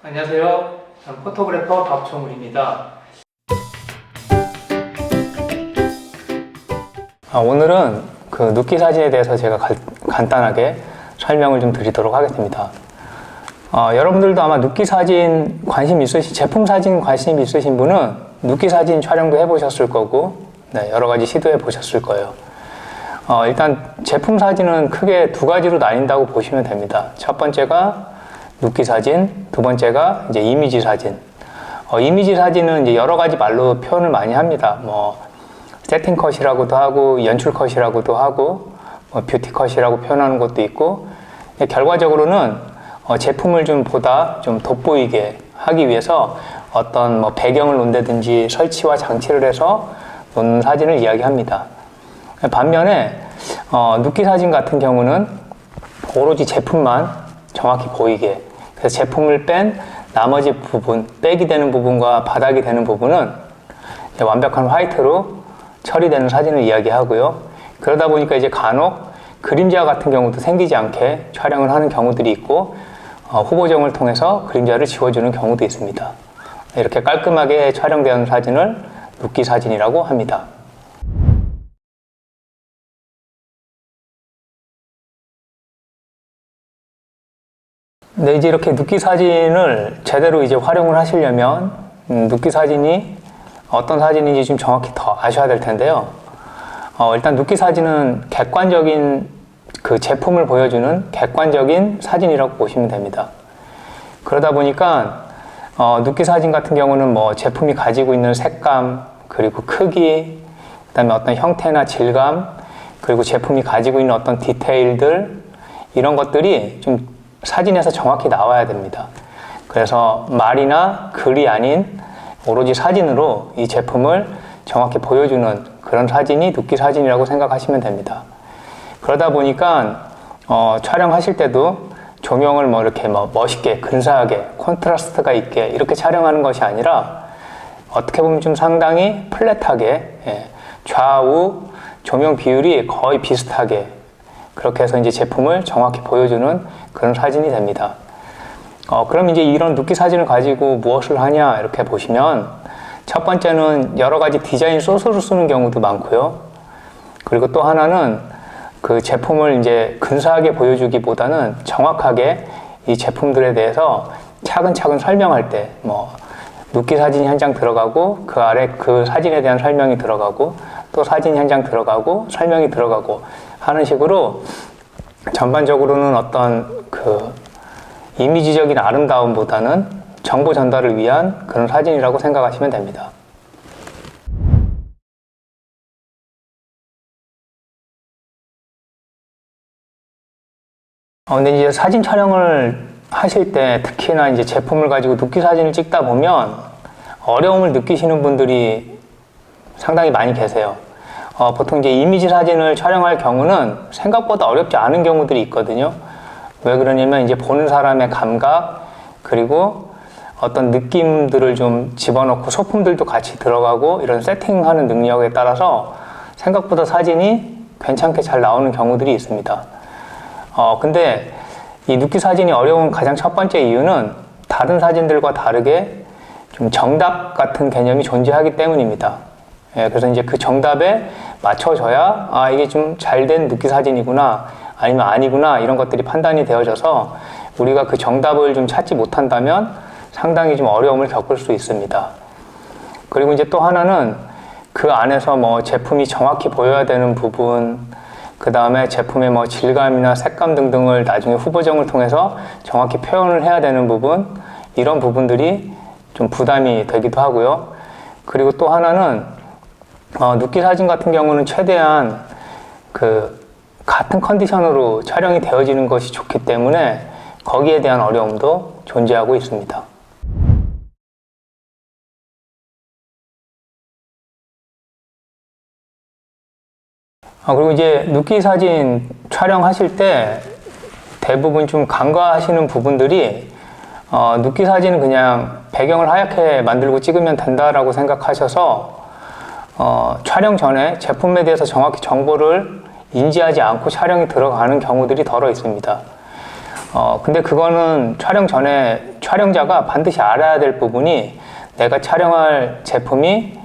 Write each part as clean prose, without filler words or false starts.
안녕하세요. 저는 포토그래퍼 박종울입니다. 오늘은 그 눕기 사진에 대해서 제가 간단하게 설명을 좀 드리도록 하겠습니다. 여러분들도 아마 눕기 사진 제품 사진 관심 있으신 분은 눕기 사진 촬영도 해보셨을 거고, 네, 여러 가지 시도해 보셨을 거예요. 일단 제품 사진은 크게 두 가지로 나뉜다고 보시면 됩니다. 첫 번째가 눕기 사진, 두 번째가 이제 이미지 사진. 이미지 사진은 이제 여러 가지 말로 표현을 많이 합니다. 세팅 컷이라고도 하고, 연출 컷이라고도 하고, 뷰티 컷이라고 표현하는 것도 있고, 결과적으로는 제품을 좀 보다 좀 돋보이게 하기 위해서 어떤 배경을 놓는다든지 설치와 장치를 해서 놓는 사진을 이야기합니다. 반면에 눕기 사진 같은 경우는 오로지 제품만 정확히 보이게, 그래서 제품을 뺀 나머지 부분, 백이 되는 부분과 바닥이 되는 부분은 완벽한 화이트로 처리되는 사진을 이야기하고요. 그러다 보니까 이제 간혹 그림자 같은 경우도 생기지 않게 촬영을 하는 경우들이 있고, 후보정을 통해서 그림자를 지워주는 경우도 있습니다. 이렇게 깔끔하게 촬영되는 사진을 눕기 사진이라고 합니다. 네, 이제 이렇게 눕기 사진을 제대로 이제 활용을 하시려면 눕기 사진이 어떤 사진인지 좀 정확히 더 아셔야 될 텐데요. 일단 눕기 사진은 객관적인 그 제품을 보여주는 객관적인 사진이라고 보시면 됩니다. 그러다 보니까 눕기 사진 같은 경우는 제품이 가지고 있는 색감, 그리고 크기, 그다음에 어떤 형태나 질감, 그리고 제품이 가지고 있는 어떤 디테일들, 이런 것들이 좀 사진에서 정확히 나와야 됩니다. 그래서 말이나 글이 아닌 오로지 사진으로 이 제품을 정확히 보여주는 그런 사진이 눕기 사진이라고 생각하시면 됩니다. 그러다 보니까 촬영하실 때도 조명을 이렇게 멋있게, 근사하게, 콘트라스트가 있게 이렇게 촬영하는 것이 아니라 어떻게 보면 좀 상당히 플랫하게, 좌우 조명 비율이 거의 비슷하게, 그렇게 해서 이제 제품을 정확히 보여주는 그런 사진이 됩니다. 그럼 이제 이런 눕기 사진을 가지고 무엇을 하냐 이렇게 보시면, 첫 번째는 여러 가지 디자인 소스를 쓰는 경우도 많고요. 그리고 또 하나는 그 제품을 이제 근사하게 보여주기보다는 정확하게 이 제품들에 대해서 차근차근 설명할 때, 눕기 사진이 한 장 들어가고, 그 아래 그 사진에 대한 설명이 들어가고, 또 사진이 한 장 들어가고, 설명이 들어가고 하는 식으로 전반적으로는 어떤 그 이미지적인 아름다움보다는 정보 전달을 위한 그런 사진이라고 생각하시면 됩니다. 근데 이제 사진 촬영을 하실 때 특히나 이제 제품을 가지고 눕기 사진을 찍다 보면 어려움을 느끼시는 분들이 상당히 많이 계세요. 보통 이제 이미지 사진을 촬영할 경우는 생각보다 어렵지 않은 경우들이 있거든요. 왜 그러냐면 이제 보는 사람의 감각, 그리고 어떤 느낌들을 좀 집어넣고 소품들도 같이 들어가고 이런 세팅하는 능력에 따라서 생각보다 사진이 괜찮게 잘 나오는 경우들이 있습니다. 근데 이 눕기 사진이 어려운 가장 첫 번째 이유는 다른 사진들과 다르게 좀 정답 같은 개념이 존재하기 때문입니다. 그래서 이제 그 정답에 맞춰져야 이게 좀 잘된 눕기 사진이구나, 아니면 아니구나, 이런 것들이 판단이 되어져서 우리가 그 정답을 좀 찾지 못한다면 상당히 좀 어려움을 겪을 수 있습니다. 그리고 이제 또 하나는 그 안에서 제품이 정확히 보여야 되는 부분, 그 다음에 제품의 질감이나 색감 등등을 나중에 후보정을 통해서 정확히 표현을 해야 되는 부분, 이런 부분들이 좀 부담이 되기도 하고요. 그리고 또 하나는 눕기 사진 같은 경우는 최대한 같은 컨디션으로 촬영이 되어지는 것이 좋기 때문에 거기에 대한 어려움도 존재하고 있습니다. 그리고 이제 눕기 사진 촬영하실 때 대부분 좀 간과하시는 부분들이 눕기 사진은 그냥 배경을 하얗게 만들고 찍으면 된다라고 생각하셔서 촬영 전에 제품에 대해서 정확히 정보를 인지하지 않고 촬영이 들어가는 경우들이 덜어 있습니다. 근데 그거는 촬영 전에 촬영자가 반드시 알아야 될 부분이 내가 촬영할 제품이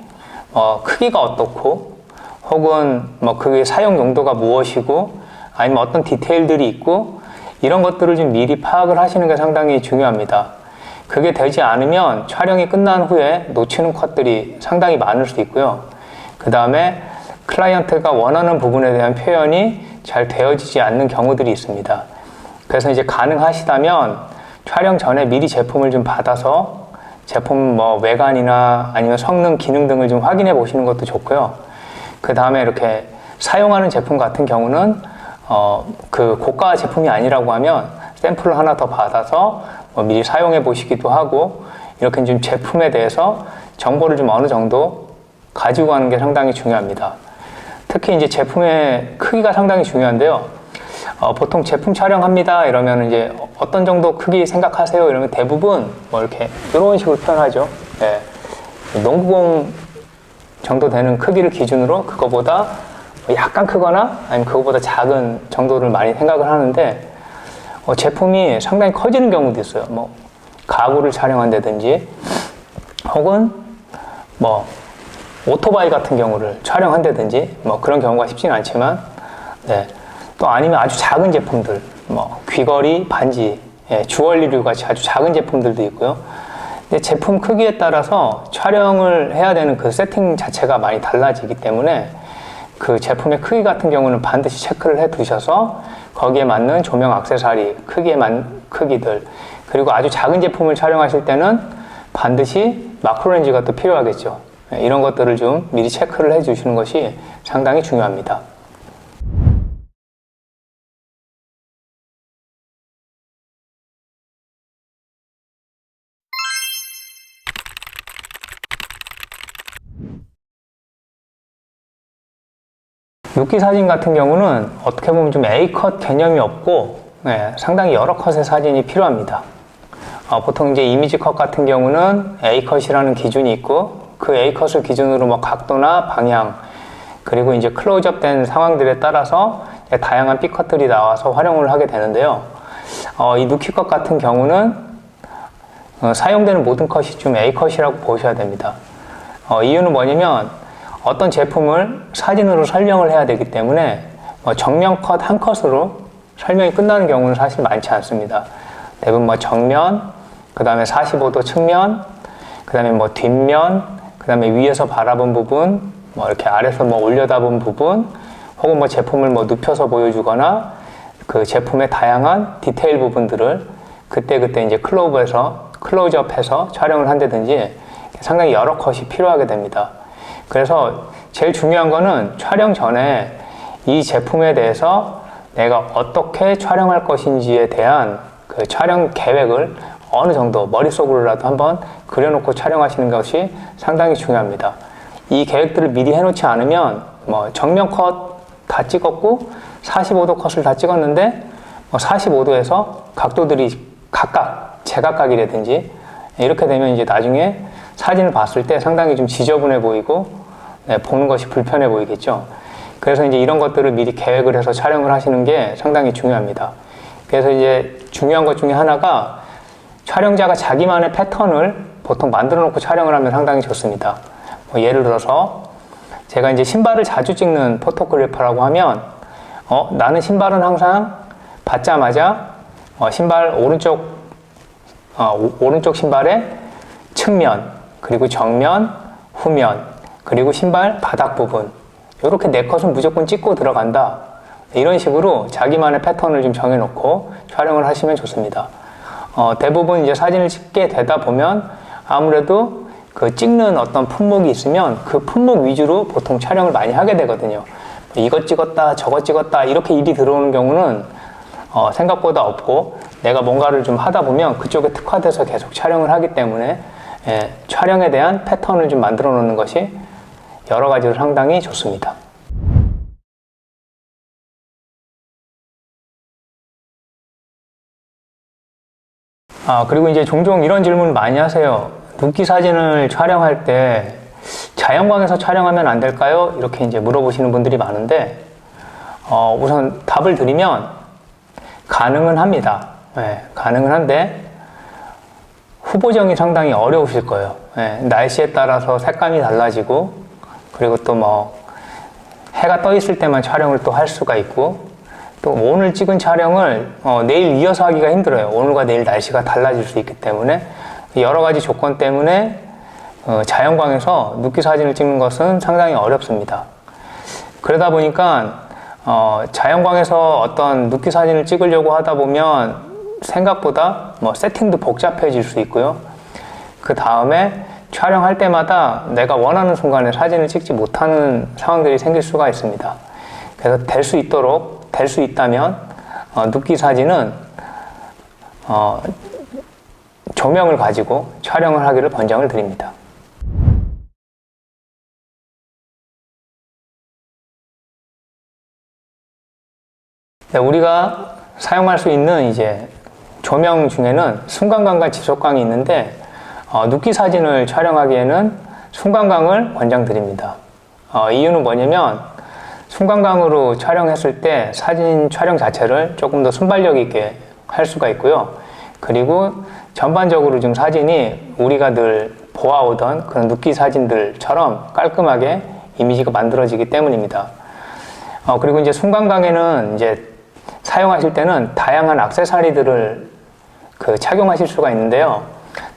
크기가 어떻고 혹은 그게 사용 용도가 무엇이고 아니면 어떤 디테일들이 있고 이런 것들을 좀 미리 파악을 하시는 게 상당히 중요합니다. 그게 되지 않으면 촬영이 끝난 후에 놓치는 컷들이 상당히 많을 수 있고요. 그 다음에 클라이언트가 원하는 부분에 대한 표현이 잘 되어지지 않는 경우들이 있습니다. 그래서 이제 가능하시다면 촬영 전에 미리 제품을 좀 받아서 제품 외관이나 아니면 성능, 기능 등을 좀 확인해 보시는 것도 좋고요. 그 다음에 이렇게 사용하는 제품 같은 경우는 그 고가 제품이 아니라고 하면 샘플을 하나 더 받아서 미리 사용해 보시기도 하고 이렇게 좀 제품에 대해서 정보를 좀 어느 정도 가지고 가는 게 상당히 중요합니다. 특히 이제 제품의 크기가 상당히 중요한데요. 보통 제품 촬영합니다 이러면 이제 어떤 정도 크기 생각하세요 이러면 대부분 이렇게 이런 식으로 표현하죠. 예. 농구공 정도 되는 크기를 기준으로 그거보다 약간 크거나 아니면 그거보다 작은 정도를 많이 생각을 하는데 제품이 상당히 커지는 경우도 있어요. 가구를 촬영한다든지 혹은 오토바이 같은 경우를 촬영한다든지 그런 경우가 쉽지는 않지만 네. 또 아니면 아주 작은 제품들 귀걸이, 반지, 주얼리류 같이 아주 작은 제품들도 있고요. 근데 제품 크기에 따라서 촬영을 해야 되는 그 세팅 자체가 많이 달라지기 때문에 그 제품의 크기 같은 경우는 반드시 체크를 해 두셔서 거기에 맞는 조명 액세서리 크기에 맞는 크기들 그리고 아주 작은 제품을 촬영하실 때는 반드시 마크로 렌즈가 또 필요하겠죠. 이런 것들을 좀 미리 체크를 해 주시는 것이 상당히 중요합니다. 눕기 사진 같은 경우는 어떻게 보면 좀 A컷 개념이 없고 상당히 여러 컷의 사진이 필요합니다. 보통 이제 이미지 컷 같은 경우는 A컷이라는 기준이 있고 그 A컷을 기준으로 각도나 방향 그리고 이제 클로즈업 된 상황들에 따라서 다양한 B컷들이 나와서 활용을 하게 되는데요. 이 눕기 컷 같은 경우는 사용되는 모든 컷이 좀 A컷이라고 보셔야 됩니다. 이유는 뭐냐면 어떤 제품을 사진으로 설명을 해야 되기 때문에 정면 컷 한 컷으로 설명이 끝나는 경우는 사실 많지 않습니다. 대부분 정면, 그 다음에 45도 측면, 그 다음에 뒷면, 그 다음에 위에서 바라본 부분, 이렇게 아래서 올려다본 부분, 혹은 제품을 눕혀서 보여주거나 그 제품의 다양한 디테일 부분들을 그때그때 이제 클로즈업해서 촬영을 한다든지 상당히 여러 컷이 필요하게 됩니다. 그래서 제일 중요한 거는 촬영 전에 이 제품에 대해서 내가 어떻게 촬영할 것인지에 대한 그 촬영 계획을 어느 정도 머릿속으로라도 한번 그려놓고 촬영하시는 것이 상당히 중요합니다. 이 계획들을 미리 해놓지 않으면 정면 컷 다 찍었고 45도 컷을 다 찍었는데 45도에서 각도들이 각각 제각각이라든지 이렇게 되면 이제 나중에 사진을 봤을 때 상당히 좀 지저분해 보이고 보는 것이 불편해 보이겠죠. 그래서 이제 이런 것들을 미리 계획을 해서 촬영을 하시는 게 상당히 중요합니다. 그래서 이제 중요한 것 중에 하나가 촬영자가 자기만의 패턴을 보통 만들어 놓고 촬영을 하면 상당히 좋습니다. 예를 들어서 제가 이제 신발을 자주 찍는 포토그래퍼라고 하면 나는 신발은 항상 받자마자 신발 오른쪽 신발의 측면 그리고 정면, 후면 그리고 신발 바닥 부분 이렇게 네 컷은 무조건 찍고 들어간다. 이런 식으로 자기만의 패턴을 좀 정해놓고 촬영을 하시면 좋습니다. 대부분 이제 사진을 찍게 되다 보면 아무래도 그 찍는 어떤 품목이 있으면 그 품목 위주로 보통 촬영을 많이 하게 되거든요. 이것 찍었다, 저것 찍었다 이렇게 일이 들어오는 경우는 생각보다 없고 내가 뭔가를 좀 하다 보면 그쪽에 특화돼서 계속 촬영을 하기 때문에 촬영에 대한 패턴을 좀 만들어 놓는 것이 여러 가지로 상당히 좋습니다. 그리고 이제 종종 이런 질문을 많이 하세요. 눕기 사진을 촬영할 때 자연광에서 촬영하면 안 될까요? 이렇게 이제 물어보시는 분들이 많은데, 우선 답을 드리면 가능은 합니다. 예, 가능은 한데 후보정이 상당히 어려우실 거예요. 예, 날씨에 따라서 색감이 달라지고, 그리고 또 뭐 해가 떠 있을 때만 촬영을 또 할 수가 있고, 또 오늘 찍은 촬영을 내일 이어서 하기가 힘들어요. 오늘과 내일 날씨가 달라질 수 있기 때문에 여러 가지 조건 때문에 자연광에서 눕기 사진을 찍는 것은 상당히 어렵습니다. 그러다 보니까 자연광에서 어떤 눕기 사진을 찍으려고 하다 보면 생각보다 뭐 세팅도 복잡해질 수 있고요. 그 다음에 촬영할 때마다 내가 원하는 순간에 사진을 찍지 못하는 상황들이 생길 수가 있습니다. 그래서 될 수 있다면 눕기 사진은 조명을 가지고 촬영을 하기를 권장을 드립니다. 네, 우리가 사용할 수 있는 이제 조명 중에는 순간광과 지속광이 있는데 눕기 사진을 촬영하기에는 순간광을 권장드립니다. 이유는 뭐냐면 순간광으로 촬영했을 때 사진 촬영 자체를 조금 더 순발력 있게 할 수가 있고요. 그리고 전반적으로 좀 사진이 우리가 늘 보아오던 그런 눕기 사진들처럼 깔끔하게 이미지가 만들어지기 때문입니다. 그리고 이제 순간광에는 이제 사용하실 때는 다양한 액세서리들을 착용하실 수가 있는데요.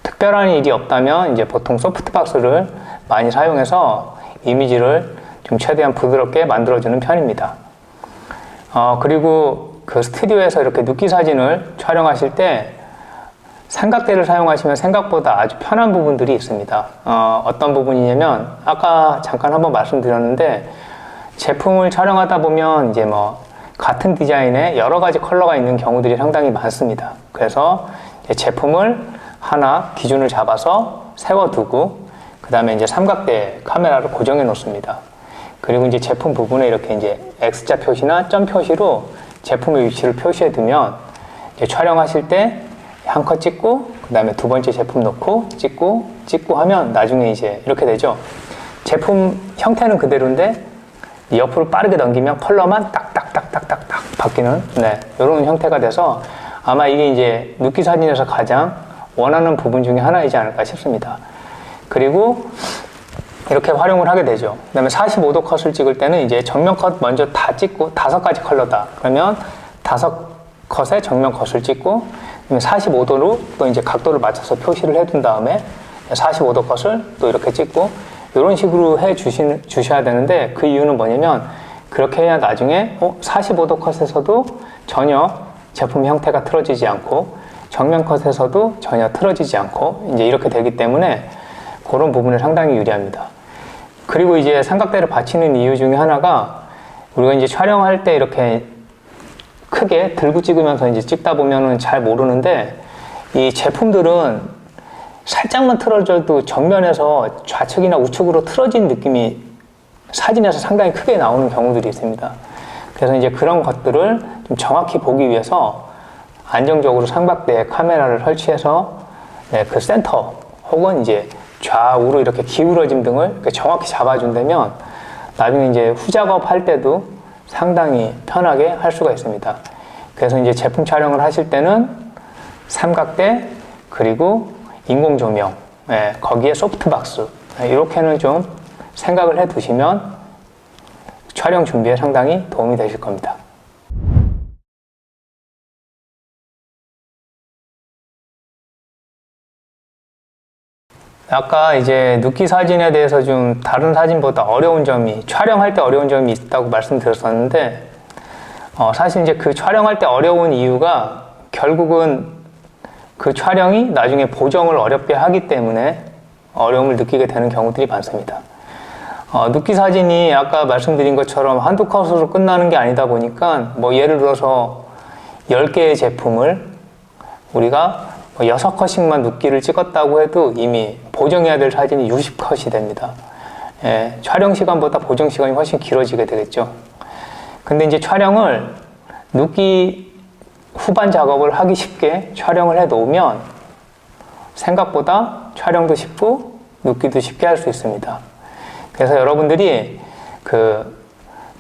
특별한 일이 없다면 이제 보통 소프트박스를 많이 사용해서 이미지를 좀 최대한 부드럽게 만들어주는 편입니다. 그리고 그 스튜디오에서 이렇게 눕기 사진을 촬영하실 때 삼각대를 사용하시면 생각보다 아주 편한 부분들이 있습니다. 어떤 부분이냐면 아까 잠깐 한번 말씀드렸는데 제품을 촬영하다 보면 이제 뭐 같은 디자인에 여러 가지 컬러가 있는 경우들이 상당히 많습니다. 그래서 제품을 하나 기준을 잡아서 세워두고 그 다음에 이제 삼각대 카메라를 고정해 놓습니다. 그리고 이제 제품 부분에 이렇게 이제 X자 표시나 점 표시로 제품의 위치를 표시해 두면 이제 촬영하실 때 한 컷 찍고 그 다음에 두 번째 제품 넣고 찍고 하면 나중에 이제 이렇게 되죠. 제품 형태는 그대로인데 옆으로 빠르게 넘기면 컬러만 딱딱딱딱딱 바뀌는 이런 형태가 돼서 아마 이게 이제 눕기 사진에서 가장 원하는 부분 중에 하나이지 않을까 싶습니다. 그리고 이렇게 활용을 하게 되죠. 그 다음에 45도 컷을 찍을 때는 이제 정면 컷 먼저 다 찍고 5가지 컬러다. 그러면 5컷의 정면 컷을 찍고 45도로 또 이제 각도를 맞춰서 표시를 해둔 다음에 45도 컷을 또 이렇게 찍고 이런 식으로 해 주셔야 되는데 그 이유는 뭐냐면 그렇게 해야 나중에 45도 컷에서도 전혀 제품 형태가 틀어지지 않고 정면 컷에서도 전혀 틀어지지 않고 이제 이렇게 되기 때문에 그런 부분에 상당히 유리합니다. 그리고 이제 삼각대를 받치는 이유 중에 하나가 우리가 이제 촬영할 때 이렇게 크게 들고 찍으면서 이제 찍다 보면은 잘 모르는데 이 제품들은 살짝만 틀어져도 정면에서 좌측이나 우측으로 틀어진 느낌이 사진에서 상당히 크게 나오는 경우들이 있습니다. 그래서 이제 그런 것들을 좀 정확히 보기 위해서 안정적으로 삼각대에 카메라를 설치해서 그 센터 혹은 이제 좌우로 이렇게 기울어짐 등을 이렇게 정확히 잡아준다면 나중에 이제 후작업 할 때도 상당히 편하게 할 수가 있습니다. 그래서 이제 제품 촬영을 하실 때는 삼각대 그리고 인공 조명, 거기에 소프트박스 이렇게는 좀 생각을 해 두시면 촬영 준비에 상당히 도움이 되실 겁니다. 아까 이제 눕기 사진에 대해서 좀 다른 사진보다 어려운 점이 촬영할 때 어려운 점이 있다고 말씀드렸었는데 사실 이제 그 촬영할 때 어려운 이유가 결국은 그 촬영이 나중에 보정을 어렵게 하기 때문에 어려움을 느끼게 되는 경우들이 많습니다. 눕기 사진이 아까 말씀드린 것처럼 한두 컷으로 끝나는 게 아니다 보니까 뭐 예를 들어서 10개의 제품을 우리가 6컷씩만 눕기를 찍었다고 해도 이미 보정해야 될 사진이 60컷이 됩니다. 촬영 시간보다 보정 시간이 훨씬 길어지게 되겠죠. 근데 이제 촬영을 눕기 후반 작업을 하기 쉽게 촬영을 해 놓으면 생각보다 촬영도 쉽고 눕기도 쉽게 할 수 있습니다. 그래서 여러분들이 그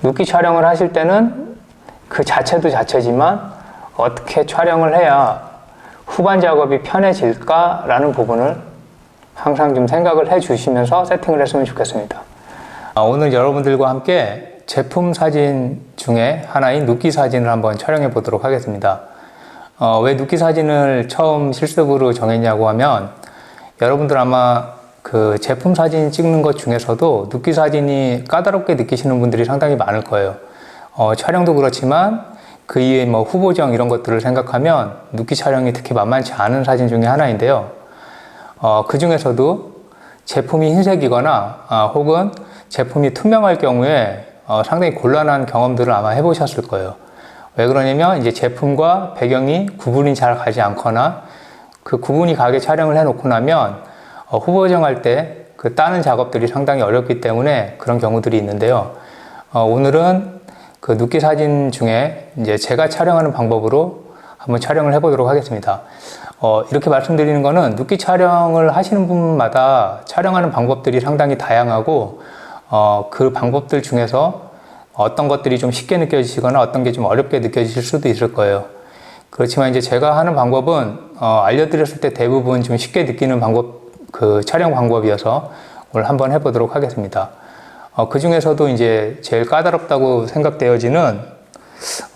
눕기 촬영을 하실 때는 그 자체도 자체지만 어떻게 촬영을 해야 후반 작업이 편해질까라는 부분을 항상 좀 생각을 해 주시면서 세팅을 했으면 좋겠습니다. 오늘 여러분들과 함께 제품 사진 중에 하나인 눕기 사진을 한번 촬영해 보도록 하겠습니다. 왜 눕기 사진을 처음 실습으로 정했냐고 하면, 여러분들 아마 그 제품 사진 찍는 것 중에서도 눕기 사진이 까다롭게 느끼시는 분들이 상당히 많을 거예요. 촬영도 그렇지만 그 이외에 뭐 후보정 이런 것들을 생각하면 눕기 촬영이 특히 만만치 않은 사진 중에 하나인데요. 그 중에서도 제품이 흰색이거나 혹은 제품이 투명할 경우에 상당히 곤란한 경험들을 아마 해보셨을 거예요. 왜 그러냐면 이제 제품과 배경이 구분이 잘 가지 않거나 그 구분이 가게 촬영을 해놓고 나면 후보정할 때 그 따는 작업들이 상당히 어렵기 때문에 그런 경우들이 있는데요. 오늘은 그 눕기 사진 중에 이제 제가 촬영하는 방법으로 한번 촬영을 해보도록 하겠습니다. 이렇게 말씀드리는 거는 눕기 촬영을 하시는 분마다 촬영하는 방법들이 상당히 다양하고 그 방법들 중에서 어떤 것들이 좀 쉽게 느껴지시거나 어떤 게 좀 어렵게 느껴지실 수도 있을 거예요. 그렇지만 이제 제가 하는 방법은 알려드렸을 때 대부분 좀 쉽게 느끼는 방법, 그 촬영 방법이어서 오늘 한번 해보도록 하겠습니다. 그 중에서도 이제 제일 까다롭다고 생각되어지는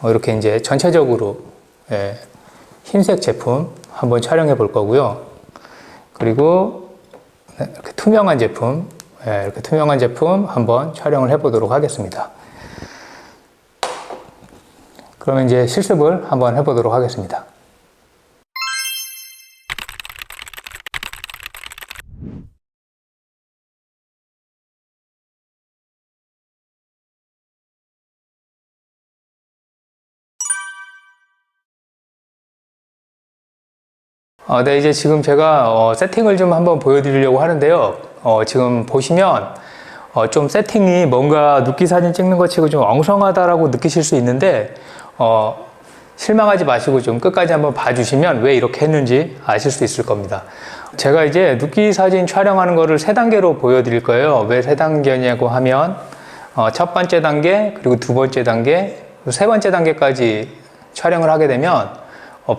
이렇게 이제 전체적으로 흰색 제품 한번 촬영해 볼 거고요. 그리고 이렇게 투명한 제품, 이렇게 투명한 제품 한번 촬영을 해 보도록 하겠습니다. 그러면 이제 실습을 한번 해 보도록 하겠습니다. 네, 이제 지금 제가 세팅을 좀 한번 보여드리려고 하는데요. 지금 보시면 좀 세팅이 뭔가 눕기 사진 찍는 것 치고 좀 엉성하다라고 느끼실 수 있는데 실망하지 마시고 좀 끝까지 한번 봐주시면 왜 이렇게 했는지 아실 수 있을 겁니다. 제가 이제 눕기 사진 촬영하는 거를 3단계로 보여드릴 거예요. 왜 3단계냐고 하면 첫 번째 단계, 그리고 두 번째 단계, 세 번째 단계까지 촬영을 하게 되면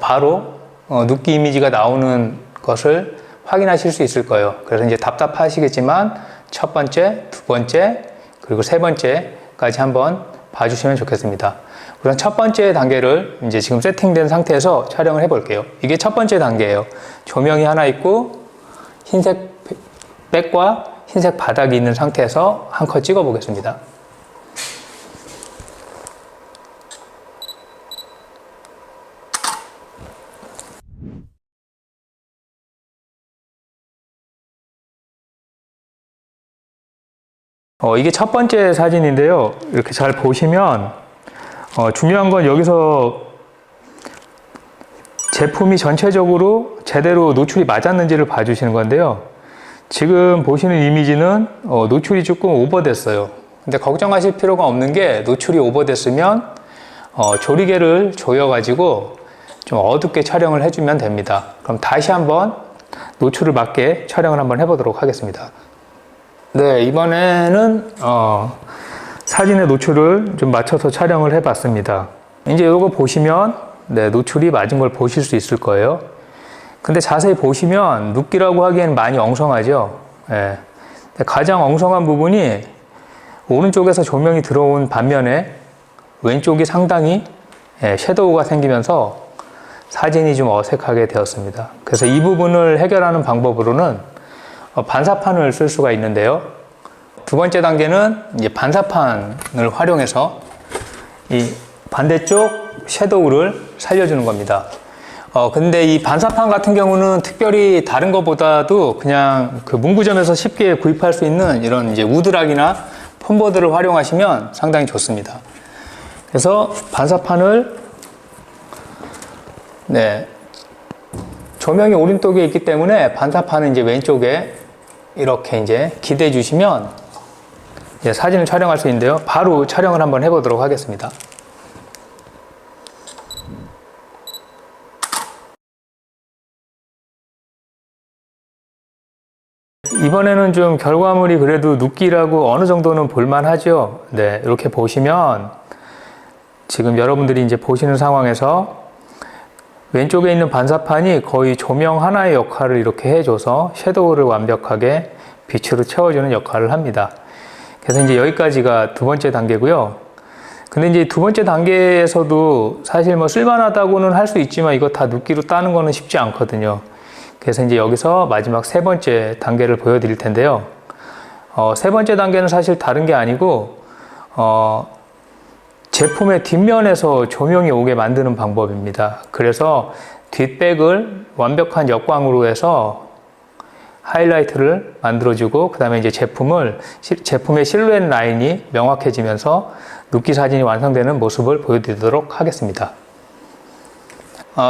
바로 눕기 이미지가 나오는 것을 확인하실 수 있을 거예요. 그래서 이제 답답하시겠지만 첫 번째, 두 번째, 그리고 세 번째까지 한번 봐주시면 좋겠습니다. 우선 첫 번째 단계를 이제 지금 세팅된 상태에서 촬영을 해 볼게요. 이게 첫 번째 단계예요. 조명이 하나 있고 흰색 백과 흰색 바닥이 있는 상태에서 한 컷 찍어 보겠습니다. 이게 첫 번째 사진인데요. 이렇게 잘 보시면 중요한 건 여기서 제품이 전체적으로 제대로 노출이 맞았는지를 봐주시는 건데요. 지금 보시는 이미지는 노출이 조금 오버됐어요. 근데 걱정하실 필요가 없는 게, 노출이 오버됐으면 조리개를 조여가지고 좀 어둡게 촬영을 해주면 됩니다. 그럼 다시 한번 노출을 맞게 촬영을 한번 해보도록 하겠습니다. 네, 이번에는 사진의 노출을 좀 맞춰서 촬영을 해봤습니다. 이제 이거 보시면 노출이 맞은 걸 보실 수 있을 거예요. 근데 자세히 보시면 눕기라고 하기엔 많이 엉성하죠. 가장 엉성한 부분이 오른쪽에서 조명이 들어온 반면에 왼쪽이 상당히 섀도우가 생기면서 사진이 좀 어색하게 되었습니다. 그래서 이 부분을 해결하는 방법으로는 반사판을 쓸 수가 있는데요. 두 번째 단계는 이제 반사판을 활용해서 이 반대쪽 섀도우를 살려주는 겁니다. 근데 이 반사판 같은 경우는 특별히 다른 것보다도 그냥 그 문구점에서 쉽게 구입할 수 있는 이런 이제 우드락이나 폼보드를 활용하시면 상당히 좋습니다. 그래서 반사판을 조명이 오른쪽에 있기 때문에 반사판은 이제 왼쪽에 이렇게 이제 기대해 주시면 이제 사진을 촬영할 수 있는데요. 바로 촬영을 한번 해보도록 하겠습니다. 이번에는 좀 결과물이 그래도 눕기라고 어느 정도는 볼만하죠. 이렇게 보시면 지금 여러분들이 이제 보시는 상황에서 왼쪽에 있는 반사판이 거의 조명 하나의 역할을 이렇게 해줘서 섀도우를 완벽하게 빛으로 채워주는 역할을 합니다. 그래서 이제 여기까지가 두 번째 단계고요. 근데 이제 두 번째 단계에서도 사실 뭐 쓸만하다고는 할 수 있지만 이거 다 눕기로 따는 거는 쉽지 않거든요. 그래서 이제 여기서 마지막 세 번째 단계를 보여드릴 텐데요. 세 번째 단계는 사실 다른 게 아니고, 제품의 뒷면에서 조명이 오게 만드는 방법입니다. 그래서 뒷백을 완벽한 역광으로 해서 하이라이트를 만들어주고, 그 다음에 이제 제품의 실루엣 라인이 명확해지면서 눕기 사진이 완성되는 모습을 보여드리도록 하겠습니다.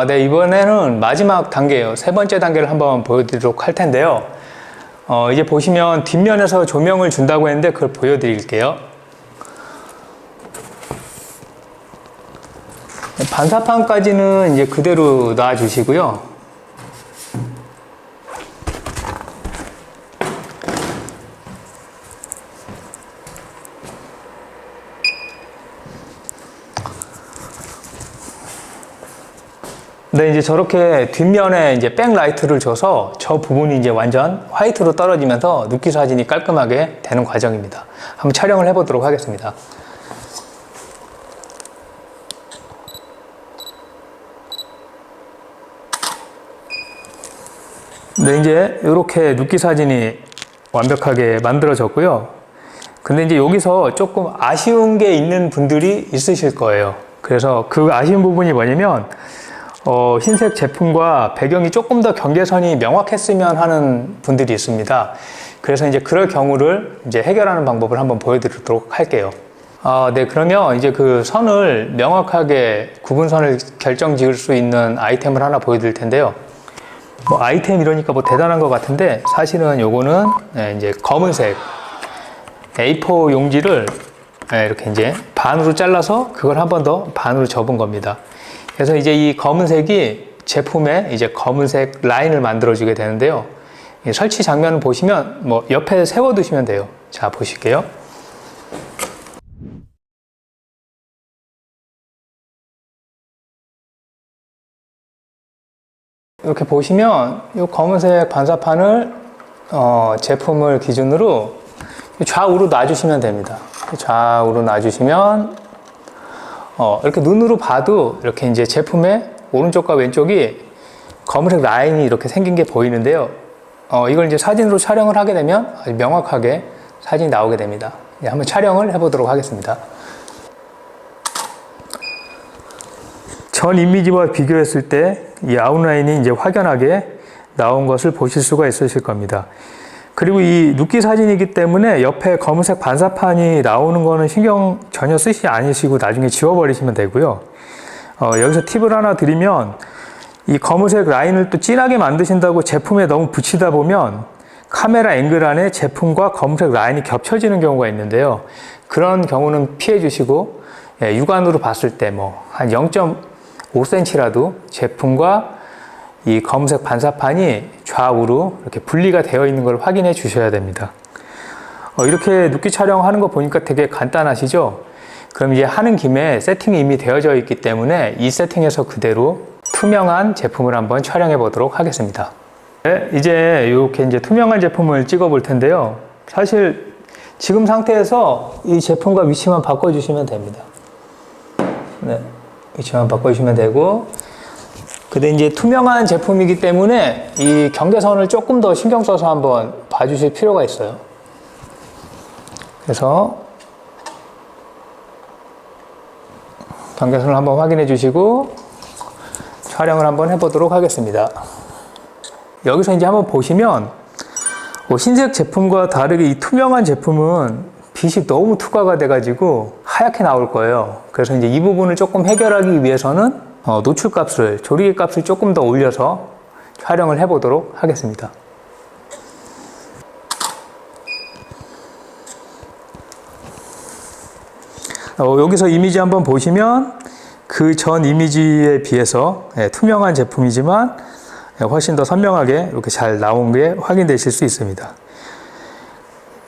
네, 이번에는 마지막 단계예요. 세 번째 단계를 한번 보여드리도록 할 텐데요. 이제 보시면 뒷면에서 조명을 준다고 했는데 그걸 보여드릴게요. 반사판까지는 이제 그대로 놔주시고요. 네, 이제 저렇게 뒷면에 이제 백라이트를 줘서 저 부분이 이제 완전 화이트로 떨어지면서 눕기 사진이 깔끔하게 되는 과정입니다. 한번 촬영을 해보도록 하겠습니다. 네, 이제 이렇게 눕기 사진이 완벽하게 만들어졌고요. 근데 이제 여기서 조금 아쉬운 게 있는 분들이 있으실 거예요. 그래서 그 아쉬운 부분이 뭐냐면, 흰색 제품과 배경이 조금 더 경계선이 명확했으면 하는 분들이 있습니다. 그래서 이제 그럴 경우를 이제 해결하는 방법을 한번 보여드리도록 할게요. 네, 그러면 이제 그 선을 명확하게 구분선을 결정 지을 수 있는 아이템을 하나 보여드릴 텐데요. 뭐 아이템 이러니까 뭐 대단한 것 같은데 사실은 요거는 이제 검은색 A4 용지를 이렇게 이제 반으로 잘라서 그걸 한 번 더 반으로 접은 겁니다. 그래서 이제 이 검은색이 제품에 이제 검은색 라인을 만들어주게 되는데요. 설치 장면을 보시면 뭐 옆에 세워두시면 돼요. 자, 보실게요. 이렇게 보시면 이 검은색 반사판을 제품을 기준으로 좌우로 놔주시면 됩니다. 좌우로 놔주시면 이렇게 눈으로 봐도 이렇게 이제 제품의 오른쪽과 왼쪽이 검은색 라인이 이렇게 생긴 게 보이는데요. 이걸 이제 사진으로 촬영을 하게 되면 아주 명확하게 사진이 나오게 됩니다. 한번 촬영을 해보도록 하겠습니다. 전 이미지와 비교했을 때 이 아웃라인이 이제 확연하게 나온 것을 보실 수가 있으실 겁니다. 그리고 이 눕기 사진이기 때문에 옆에 검은색 반사판이 나오는 거는 신경 전혀 쓰시지 않으시고 나중에 지워버리시면 되고요. 여기서 팁을 하나 드리면 이 검은색 라인을 또 진하게 만드신다고 제품에 너무 붙이다 보면 카메라 앵글 안에 제품과 검은색 라인이 겹쳐지는 경우가 있는데요. 그런 경우는 피해 주시고 육안으로 봤을 때 뭐 한 0.5cm라도 제품과 이 검은색 반사판이 좌우로 이렇게 분리가 되어 있는 걸 확인해 주셔야 됩니다. 이렇게 눕기 촬영하는 거 보니까 되게 간단하시죠? 그럼 이제 하는 김에 세팅이 이미 되어져 있기 때문에 이 세팅에서 그대로 투명한 제품을 한번 촬영해 보도록 하겠습니다. 네, 이제 이렇게 이제 투명한 제품을 찍어 볼 텐데요. 사실 지금 상태에서 이 제품과 위치만 바꿔주시면 됩니다. 네, 위치만 바꿔주시면 되고, 근데 이제 투명한 제품이기 때문에 이 경계선을 조금 더 신경 써서 한번 봐주실 필요가 있어요. 그래서 경계선을 한번 확인해 주시고 촬영을 한번 해보도록 하겠습니다. 여기서 이제 한번 보시면 흰색 제품과 다르게 이 투명한 제품은 빛이 너무 투과가 돼가지고 하얗게 나올 거예요. 그래서 이제 이 부분을 조금 해결하기 위해서는 노출값을, 조리개 값을 조금 더 올려서 촬영을 해보도록 하겠습니다. 여기서 이미지 한번 보시면 그 전 이미지에 비해서 투명한 제품이지만 훨씬 더 선명하게 이렇게 잘 나온 게 확인되실 수 있습니다.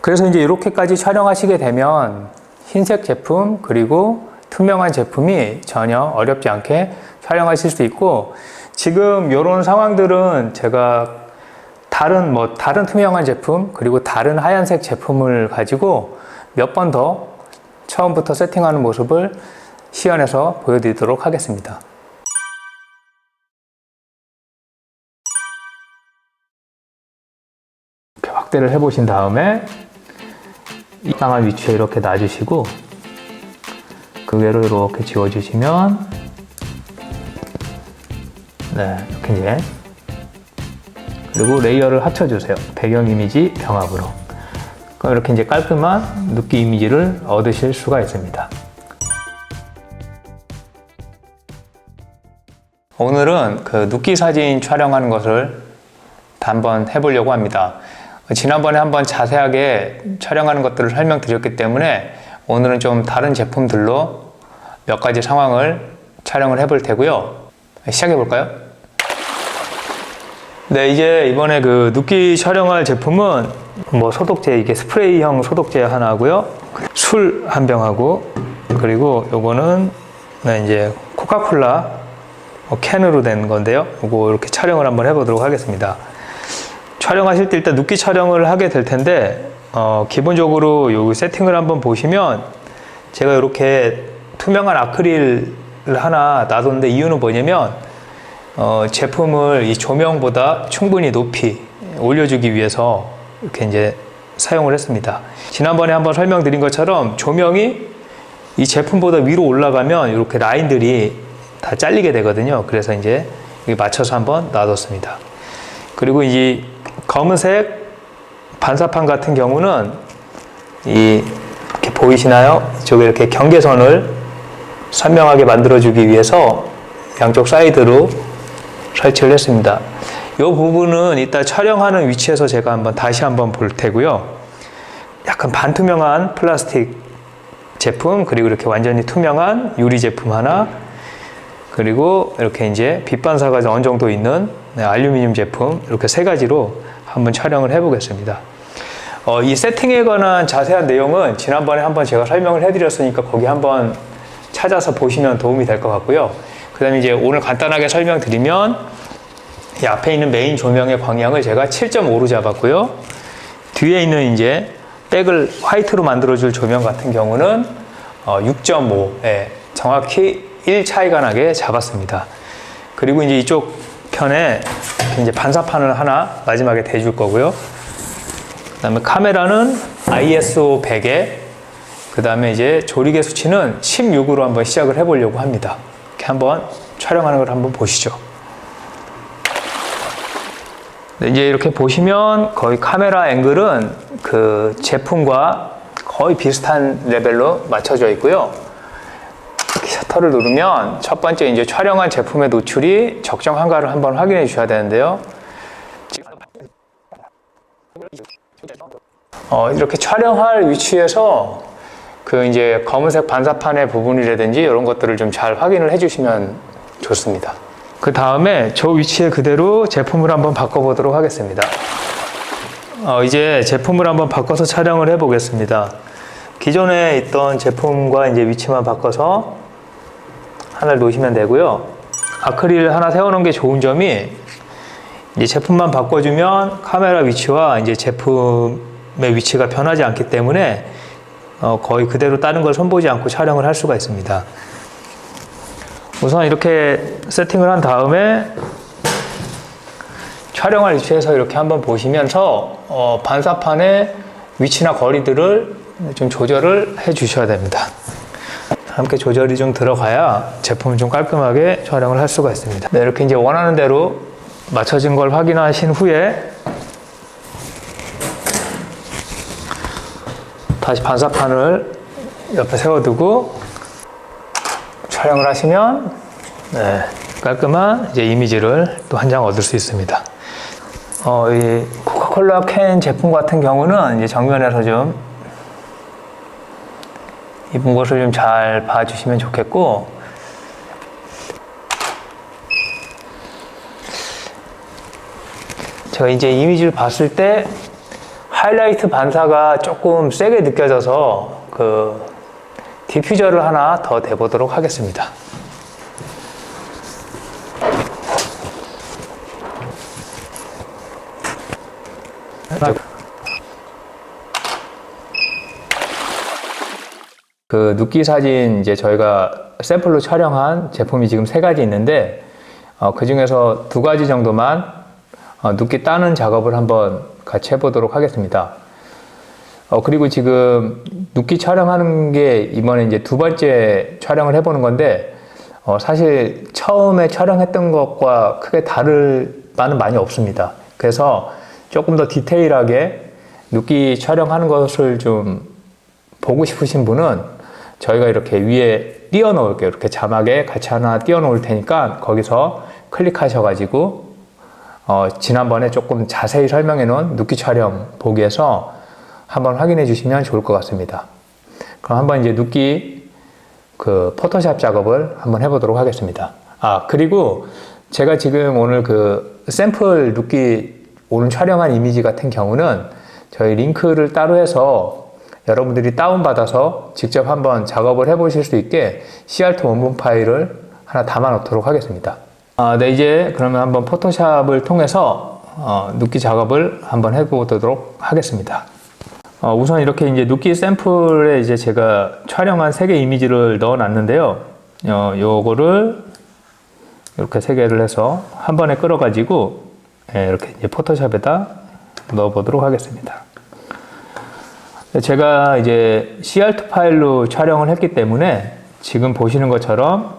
그래서 이제 이렇게까지 촬영하시게 되면 흰색 제품 그리고 투명한 제품이 전혀 어렵지 않게 촬영하실 수 있고, 지금 이런 상황들은 제가 다른 투명한 제품 그리고 다른 하얀색 제품을 가지고 몇 번 더 처음부터 세팅하는 모습을 시연해서 보여드리도록 하겠습니다. 이렇게 확대를 해보신 다음에 이상한 위치에 이렇게 놔주시고 그 위로 이렇게 지워주시면 이렇게 이제 그리고 레이어를 합쳐주세요. 배경 이미지 병합으로. 그럼 이렇게 이제 깔끔한 눕기 이미지를 얻으실 수가 있습니다. 오늘은 그 눕기 사진 촬영하는 것을 한번 해보려고 합니다. 지난번에 한번 자세하게 촬영하는 것들을 설명드렸기 때문에 오늘은 좀 다른 제품들로 몇 가지 상황을 촬영을 해볼 테고요. 시작해 볼까요? 네, 이제 이번에 그 눕기 촬영할 제품은 소독제, 이게 스프레이형 소독제 하나 하고요. 술 한 병하고, 그리고 요거는 이제 코카콜라 캔으로 된 건데요. 요거 이렇게 촬영을 한번 해보도록 하겠습니다. 촬영하실 때 일단 눕기 촬영을 하게 될 텐데, 기본적으로 요 세팅을 한번 보시면 제가 이렇게 투명한 아크릴을 하나 놔뒀는데 이유는 뭐냐면 제품을 이 조명보다 충분히 높이 올려주기 위해서 이렇게 이제 사용을 했습니다. 지난번에 한번 설명드린 것처럼 조명이 이 제품보다 위로 올라가면 이렇게 라인들이 다 잘리게 되거든요. 그래서 이제 여기 맞춰서 한번 놔뒀습니다. 그리고 이 검은색 반사판 같은 경우는 이렇게 보이시나요? 이쪽에 이렇게 경계선을 선명하게 만들어주기 위해서 양쪽 사이드로 설치를 했습니다. 이 부분은 이따 촬영하는 위치에서 제가 다시 한번 볼 테고요. 약간 반투명한 플라스틱 제품, 그리고 이렇게 완전히 투명한 유리 제품 하나, 그리고 이렇게 이제 빛 반사가 어느 정도 있는 알루미늄 제품, 이렇게 세 가지로 한번 촬영을 해보겠습니다. 이 세팅에 관한 자세한 내용은 지난번에 한번 제가 설명을 해드렸으니까 거기 한번 찾아서 보시면 도움이 될 것 같고요. 그 다음에 이제 오늘 간단하게 설명드리면 이 앞에 있는 메인 조명의 방향을 제가 7.5로 잡았고요. 뒤에 있는 이제 백을 화이트로 만들어줄 조명 같은 경우는 6.5에 정확히 1 차이가 나게 잡았습니다. 그리고 이제 이쪽 편에 이제 반사판을 하나 마지막에 대줄 거고요. 그 다음에 카메라는 ISO 100에 그 다음에 이제 조리개 수치는 16으로 한번 시작을 해보려고 합니다. 이렇게 한번 촬영하는 걸 한번 보시죠. 네, 이제 이렇게 보시면 거의 카메라 앵글은 그 제품과 거의 비슷한 레벨로 맞춰져 있고요. 이렇게 셔터를 누르면 첫 번째 이제 촬영한 제품의 노출이 적정한가를 한번 확인해 주셔야 되는데요. 이렇게 촬영할 위치에서 그 이제 검은색 반사판의 부분이라든지 이런 것들을 좀 잘 확인을 해주시면 좋습니다. 그 다음에 저 위치에 그대로 제품을 한번 바꿔보도록 하겠습니다. 이제 제품을 한번 바꿔서 촬영을 해보겠습니다. 기존에 있던 제품과 이제 위치만 바꿔서 하나를 놓으시면 되고요. 아크릴 하나 세워놓은 게 좋은 점이 이제 제품만 바꿔주면 카메라 위치와 이제 제품의 위치가 변하지 않기 때문에 거의 그대로 다른 걸 손보지 않고 촬영을 할 수가 있습니다. 우선 이렇게 세팅을 한 다음에 촬영할 위치에서 이렇게 한번 보시면서 반사판의 위치나 거리들을 좀 조절을 해 주셔야 됩니다. 함께 조절이 좀 들어가야 제품을 좀 깔끔하게 촬영을 할 수가 있습니다. 네, 이렇게 이제 원하는 대로 맞춰진 걸 확인하신 후에 다시 반사판을 옆에 세워두고 촬영을 하시면 깔끔한 이제 이미지를 또 한 장 얻을 수 있습니다. 이 코카콜라 캔 제품 같은 경우는 이제 정면에서 좀 입은 곳을 좀 잘 봐주시면 좋겠고, 제가 이제 이미지를 봤을 때 하이라이트 반사가 조금 세게 느껴져서 그 디퓨저를 하나 더 대보도록 하겠습니다. 그 눕기 사진 이제 저희가 샘플로 촬영한 제품이 지금 3가지 있는데 그 중에서 2가지 정도만 눕기 따는 작업을 한번 같이 해보도록 하겠습니다. 그리고 지금 눕기 촬영하는 게 이번에 이제 2번째 촬영을 해보는 건데 사실 처음에 촬영했던 것과 크게 다를 바는 많이 없습니다. 그래서 조금 더 디테일하게 눕기 촬영하는 것을 좀 보고 싶으신 분은 저희가 이렇게 위에 띄워 놓을게요. 이렇게 자막에 같이 하나 띄워 놓을 테니까 거기서 클릭하셔가지고 지난번에 조금 자세히 설명해 놓은 눕기 촬영 보기에서 한번 확인해 주시면 좋을 것 같습니다. 그럼 한번 이제 눕기 그 포토샵 작업을 한번 해보도록 하겠습니다. 그리고 제가 지금 오늘 그 샘플 눕기 오늘 촬영한 이미지 같은 경우는 저희 링크를 따로 해서 여러분들이 다운받아서 직접 한번 작업을 해보실 수 있게 CR2 원본 파일을 하나 담아 놓도록 하겠습니다. 네, 이제 그러면 한번 포토샵을 통해서 눕기 작업을 한번 해보도록 하겠습니다. 우선 이렇게 이제 눕기 샘플에 이제 제가 촬영한 3개 이미지를 넣어 놨는데요. 요거를 이렇게 3개를 해서 한 번에 끌어 가지고 이렇게 이제 포토샵에다 넣어 보도록 하겠습니다. 제가 이제 CR2 파일로 촬영을 했기 때문에 지금 보시는 것처럼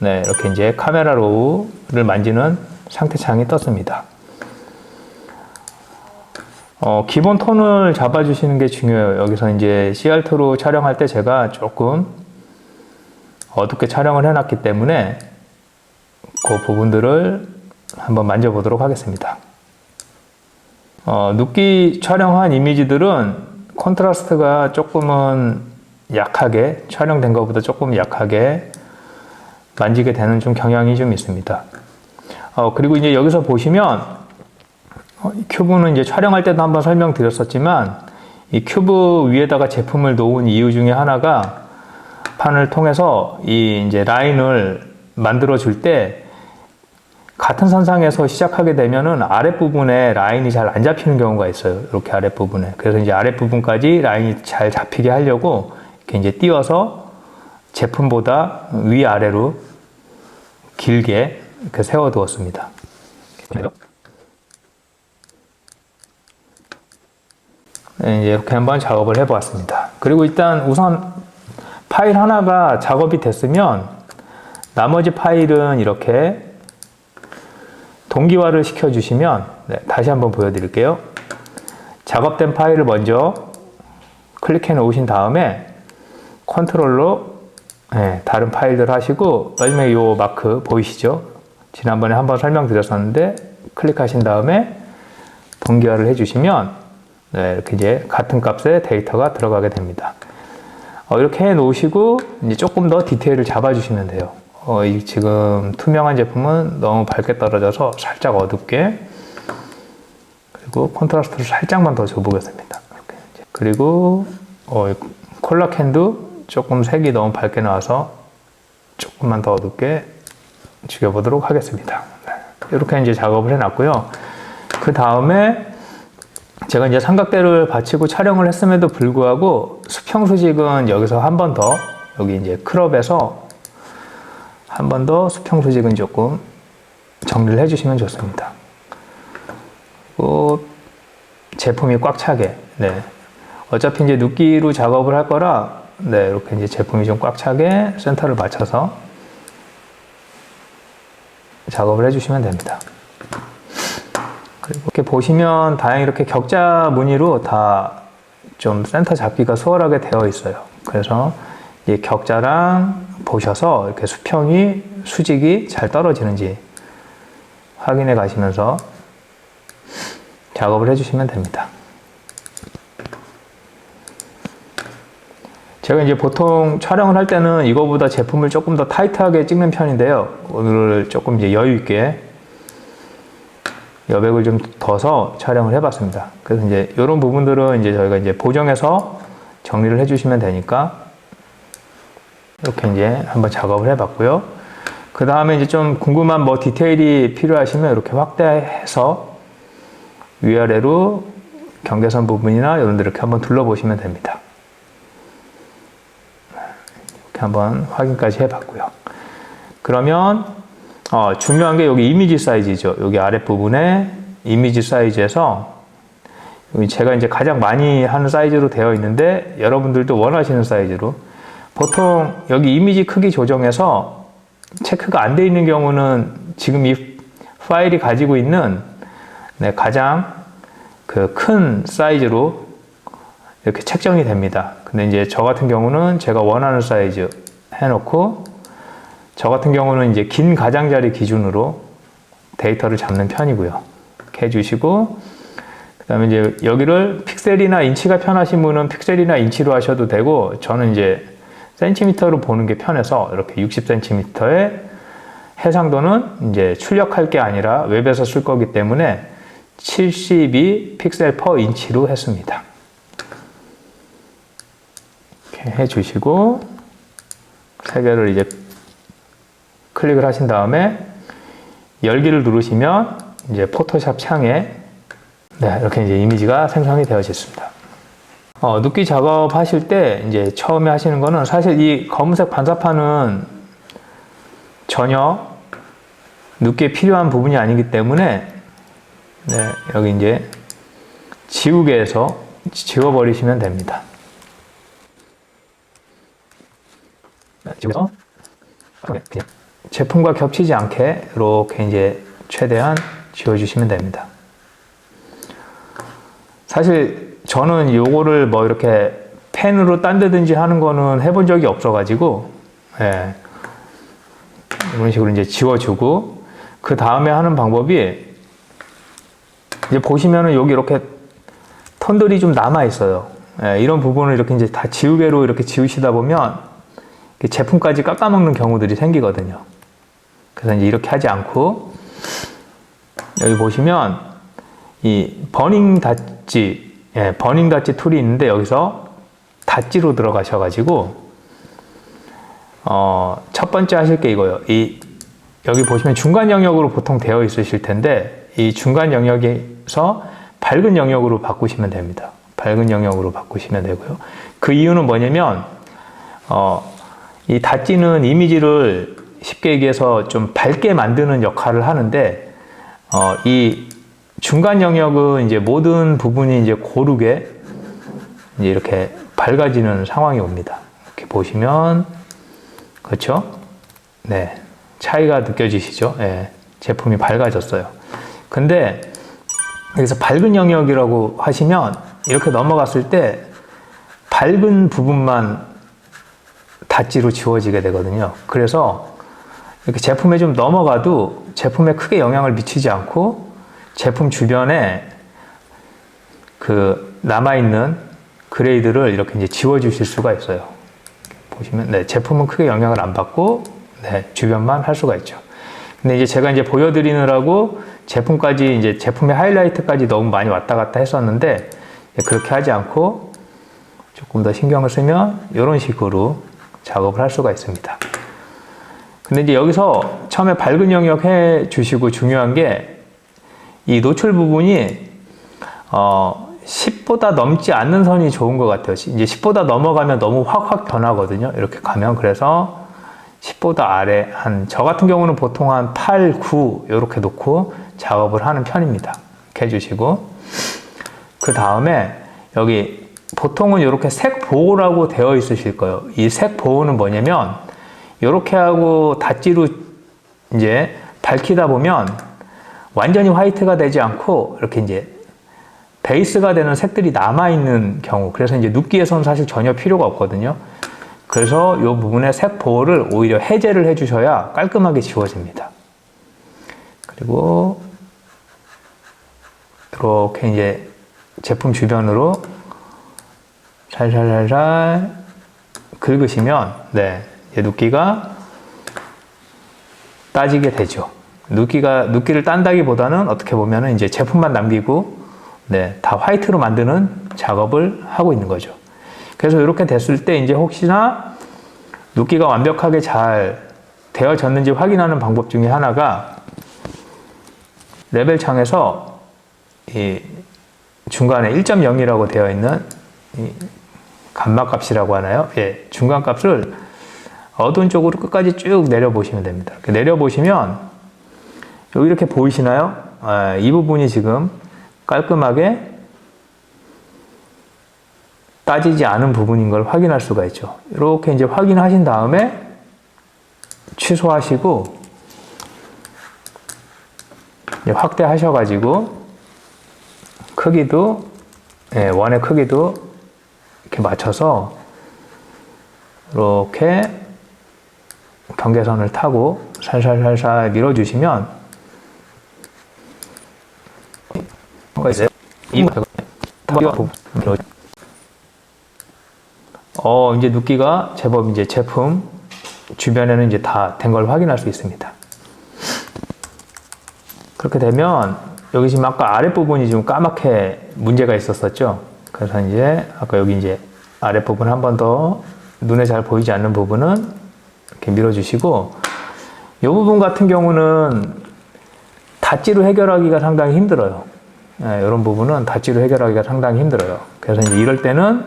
이렇게 이제 카메라 로우를 만지는 상태 창이 떴습니다. 기본 톤을 잡아주시는 게 중요해요. 여기서 이제 CR2로 촬영할 때 제가 조금 어둡게 촬영을 해놨기 때문에 그 부분들을 한번 만져보도록 하겠습니다. 눕기 촬영한 이미지들은 컨트라스트가 조금은 약하게 촬영된 것보다 조금 약하게 만지게 되는 좀 경향이 좀 있습니다. 그리고 이제 여기서 보시면 큐브는 이제 촬영할 때도 한번 설명드렸었지만 이 큐브 위에다가 제품을 놓은 이유 중에 하나가 판을 통해서 이 이제 라인을 만들어 줄 때 같은 선상에서 시작하게 되면은 아랫부분에 라인이 잘 안 잡히는 경우가 있어요. 이렇게 아랫부분에. 그래서 이제 아랫부분까지 라인이 잘 잡히게 하려고 이렇게 이제 띄워서 제품보다 위아래로 길게 이렇게 세워 두었습니다. 네, 이제 이렇게 한번 작업을 해 보았습니다. 그리고 일단 우선 파일 하나가 작업이 됐으면 나머지 파일은 이렇게 동기화를 시켜주시면 다시 한번 보여드릴게요. 작업된 파일을 먼저 클릭해 놓으신 다음에 컨트롤로 다른 파일들 하시고 마지막에 이 마크 보이시죠? 지난번에 한번 설명드렸었는데 클릭하신 다음에 동기화를 해주시면 이렇게 이제 같은 값의 데이터가 들어가게 됩니다. 이렇게 해 놓으시고 이제 조금 더 디테일을 잡아주시면 돼요. 이 지금 투명한 제품은 너무 밝게 떨어져서 살짝 어둡게, 그리고 컨트라스트를 살짝만 더 줘보겠습니다. 이렇게 이제. 그리고 콜라캔도 조금 색이 너무 밝게 나와서 조금만 더 어둡게 죽여보도록 하겠습니다. 이렇게 이제 작업을 해놨고요. 그 다음에 제가 이제 삼각대를 받치고 촬영을 했음에도 불구하고 수평 수직은 여기서 한 번 더, 여기 이제 크롭에서 한 번 더 수평 수직은 조금 정리를 해주시면 좋습니다. 그리고 제품이 꽉 차게, 어차피 이제 눕기로 작업을 할 거라, 이렇게 이제 제품이 좀 꽉 차게 센터를 맞춰서 작업을 해주시면 됩니다. 그리고 이렇게 보시면 다행히 이렇게 격자 무늬로 다 좀 센터 잡기가 수월하게 되어 있어요. 그래서 이 격자랑 보셔서 이렇게 수평이, 수직이 잘 떨어지는지 확인해 가시면서 작업을 해주시면 됩니다. 제가 이제 보통 촬영을 할 때는 이거보다 제품을 조금 더 타이트하게 찍는 편인데요. 오늘 조금 이제 여유 있게 여백을 좀 둬서 촬영을 해봤습니다. 그래서 이제 이런 부분들은 이제 저희가 이제 보정해서 정리를 해주시면 되니까 이렇게 이제 한번 작업을 해봤고요. 그 다음에 이제 좀 궁금한 뭐 디테일이 필요하시면 이렇게 확대해서 위아래로 경계선 부분이나 이런 데 이렇게 한번 둘러보시면 됩니다. 이렇게 한번 확인까지 해봤고요. 그러면 중요한 게 여기 이미지 사이즈죠. 여기 아랫부분에 이미지 사이즈에서 제가 이제 가장 많이 하는 사이즈로 되어 있는데 여러분들도 원하시는 사이즈로 보통 여기 이미지 크기 조정해서 체크가 안 돼 있는 경우는 지금 이 파일이 가지고 있는 가장 그 큰 사이즈로 이렇게 책정이 됩니다. 근데 이제 저 같은 경우는 제가 원하는 사이즈 해놓고 저 같은 경우는 이제 긴 가장자리 기준으로 데이터를 잡는 편이고요. 이렇게 해주시고 그 다음에 이제 여기를 픽셀이나 인치가 편하신 분은 픽셀이나 인치로 하셔도 되고 저는 이제 센티미터로 보는 게 편해서 이렇게 60cm의 해상도는 이제 출력할 게 아니라 웹에서 쓸 거기 때문에 72 픽셀 퍼 인치로 했습니다. 이렇게 해주시고 세 개를 이제 클릭을 하신 다음에 열기를 누르시면 이제 포토샵 창에 이렇게 이제 이미지가 생성이 되어졌습니다. 눕기 작업 하실 때 이제 처음에 하시는 거는 사실 이 검은색 반사판은 전혀 눕기에 필요한 부분이 아니기 때문에 여기 이제 지우개에서 지워버리시면 됩니다. 지우개에서 제품과 겹치지 않게 이렇게 이제 최대한 지워주시면 됩니다. 사실 저는 요거를 뭐 이렇게 펜으로 딴데든지 하는 거는 해본 적이 없어가지고 이런 식으로 이제 지워주고 그 다음에 하는 방법이 이제 보시면은 여기 이렇게 톤들이 좀 남아 있어요. 이런 부분을 이렇게 이제 다 지우개로 이렇게 지우시다 보면 제품까지 깎아먹는 경우들이 생기거든요. 그래서 이제 이렇게 하지 않고 여기 보시면 이 버닝 닷지, 버닝 닷지 툴이 있는데 여기서 닷지로 들어가셔가지고 첫 번째 하실 게 이거예요. 여기 보시면 중간 영역으로 보통 되어 있으실 텐데 이 중간 영역에서 밝은 영역으로 바꾸시면 됩니다. 밝은 영역으로 바꾸시면 되고요. 그 이유는 뭐냐면 이 닷지는 이미지를 쉽게 얘기해서 좀 밝게 만드는 역할을 하는데 이 중간 영역은 이제 모든 부분이 이제 고르게 이제 이렇게 밝아지는 상황이 옵니다. 이렇게 보시면 그렇죠? 차이가 느껴지시죠? 제품이 밝아졌어요. 근데 여기서 밝은 영역이라고 하시면 이렇게 넘어갔을 때 밝은 부분만 닷지로 지워지게 되거든요. 그래서 이렇게 제품에 좀 넘어가도 제품에 크게 영향을 미치지 않고 제품 주변에 그 남아있는 그레이드를 이렇게 이제 지워주실 수가 있어요. 보시면 제품은 크게 영향을 안 받고 주변만 할 수가 있죠. 근데 이제 제가 이제 보여드리느라고 제품까지 이제 제품의 하이라이트까지 너무 많이 왔다 갔다 했었는데 그렇게 하지 않고 조금 더 신경을 쓰면 이런 식으로 작업을 할 수가 있습니다. 근데 이제 여기서 처음에 밝은 영역 해 주시고 중요한 게 이 노출 부분이 10보다 넘지 않는 선이 좋은 것 같아요. 이제 10보다 넘어가면 너무 확 변하거든요. 이렇게 가면 그래서 10보다 아래 저 같은 경우는 보통 한 8, 9 이렇게 놓고 작업을 하는 편입니다. 이렇게 해주시고 그 다음에 여기 보통은 이렇게 색 보호라고 되어 있으실 거예요. 이 색 보호는 뭐냐면 이렇게 하고 닷지로 이제 밝히다 보면 완전히 화이트가 되지 않고 이렇게 이제 베이스가 되는 색들이 남아있는 경우 그래서 이제 눕기에서는 사실 전혀 필요가 없거든요. 그래서 이 부분에 색 보호를 오히려 해제를 해주셔야 깔끔하게 지워집니다. 그리고 이렇게 이제 제품 주변으로 살살살살 긁으시면 이제 눕기가 따지게 되죠. 눕기를 딴다기보다는 어떻게 보면은 이제 제품만 남기고 다 화이트로 만드는 작업을 하고 있는 거죠. 그래서 이렇게 됐을 때 이제 혹시나 눕기가 완벽하게 잘 되어졌는지 확인하는 방법 중에 하나가 레벨 창에서 이 중간에 1.0이라고 되어 있는 이 감마값이라고 하나요? 예, 중간값을 어두운 쪽으로 끝까지 쭉 내려보시면 됩니다. 내려보시면 여기 이렇게 보이시나요? 이 부분이 지금 깔끔하게 따지지 않은 부분인 걸 확인할 수가 있죠. 이렇게 이제 확인하신 다음에 취소하시고 이제 확대하셔가지고 크기도 원의 크기도 이렇게 맞춰서 이렇게 경계선을 타고 살살살살 밀어주시면 이제 눕기가 제법 이제 제품 주변에는 이제 다 된 걸 확인할 수 있습니다. 그렇게 되면 여기 지금 아까 아랫부분이 좀 까맣게 문제가 있었었죠. 그래서 이제 아까 여기 이제 아랫부분 한 번 더 눈에 잘 보이지 않는 부분은 이렇게 밀어주시고, 이 부분 같은 경우는 닷지로 해결하기가 상당히 힘들어요. 이런 부분은 닷지로 해결하기가 상당히 힘들어요. 그래서 이제 이럴 때는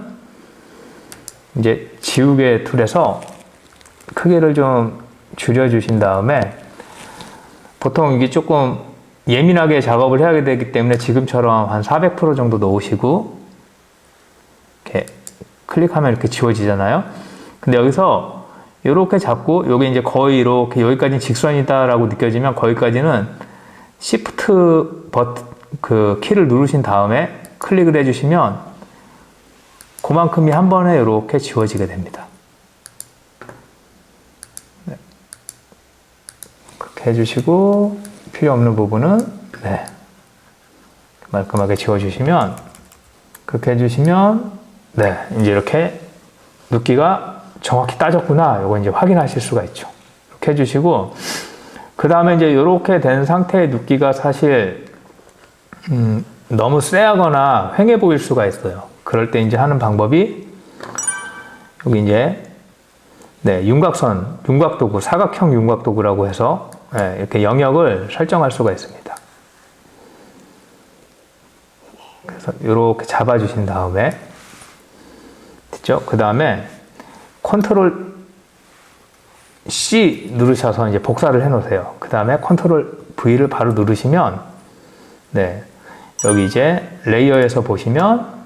이제 지우개 툴에서 크기를 좀 줄여주신 다음에, 보통 이게 조금 예민하게 작업을 해야 되기 때문에 지금처럼 한 400% 정도 넣으시고 이렇게 클릭하면 이렇게 지워지잖아요. 근데 여기서 이렇게 잡고 여기 이제 거의 이렇게 여기까지는 직선이다라고 느껴지면 거기까지는 Shift 버튼 그 키를 누르신 다음에 클릭을 해주시면 그만큼이 한 번에 이렇게 지워지게 됩니다. 네. 그렇게 해주시고 필요 없는 부분은 말끔하게 지워주시면, 그렇게 해주시면 이제 이렇게 눕기가 정확히 따졌구나, 요거 이제 확인하실 수가 있죠. 이렇게 해주시고, 그 다음에 이제 이렇게 된 상태의 눕기가 사실 너무 쎄하거나 휑해 보일 수가 있어요. 그럴 때 이제 하는 방법이 여기 이제 윤곽선, 윤곽도구, 사각형 윤곽도구라고 해서 이렇게 영역을 설정할 수가 있습니다. 그래서 이렇게 잡아주신 다음에 됐죠? 그 다음에 컨트롤 C 누르셔서 이제 복사를 해 놓으세요. 그 다음에 컨트롤 V를 바로 누르시면 여기 이제 레이어에서 보시면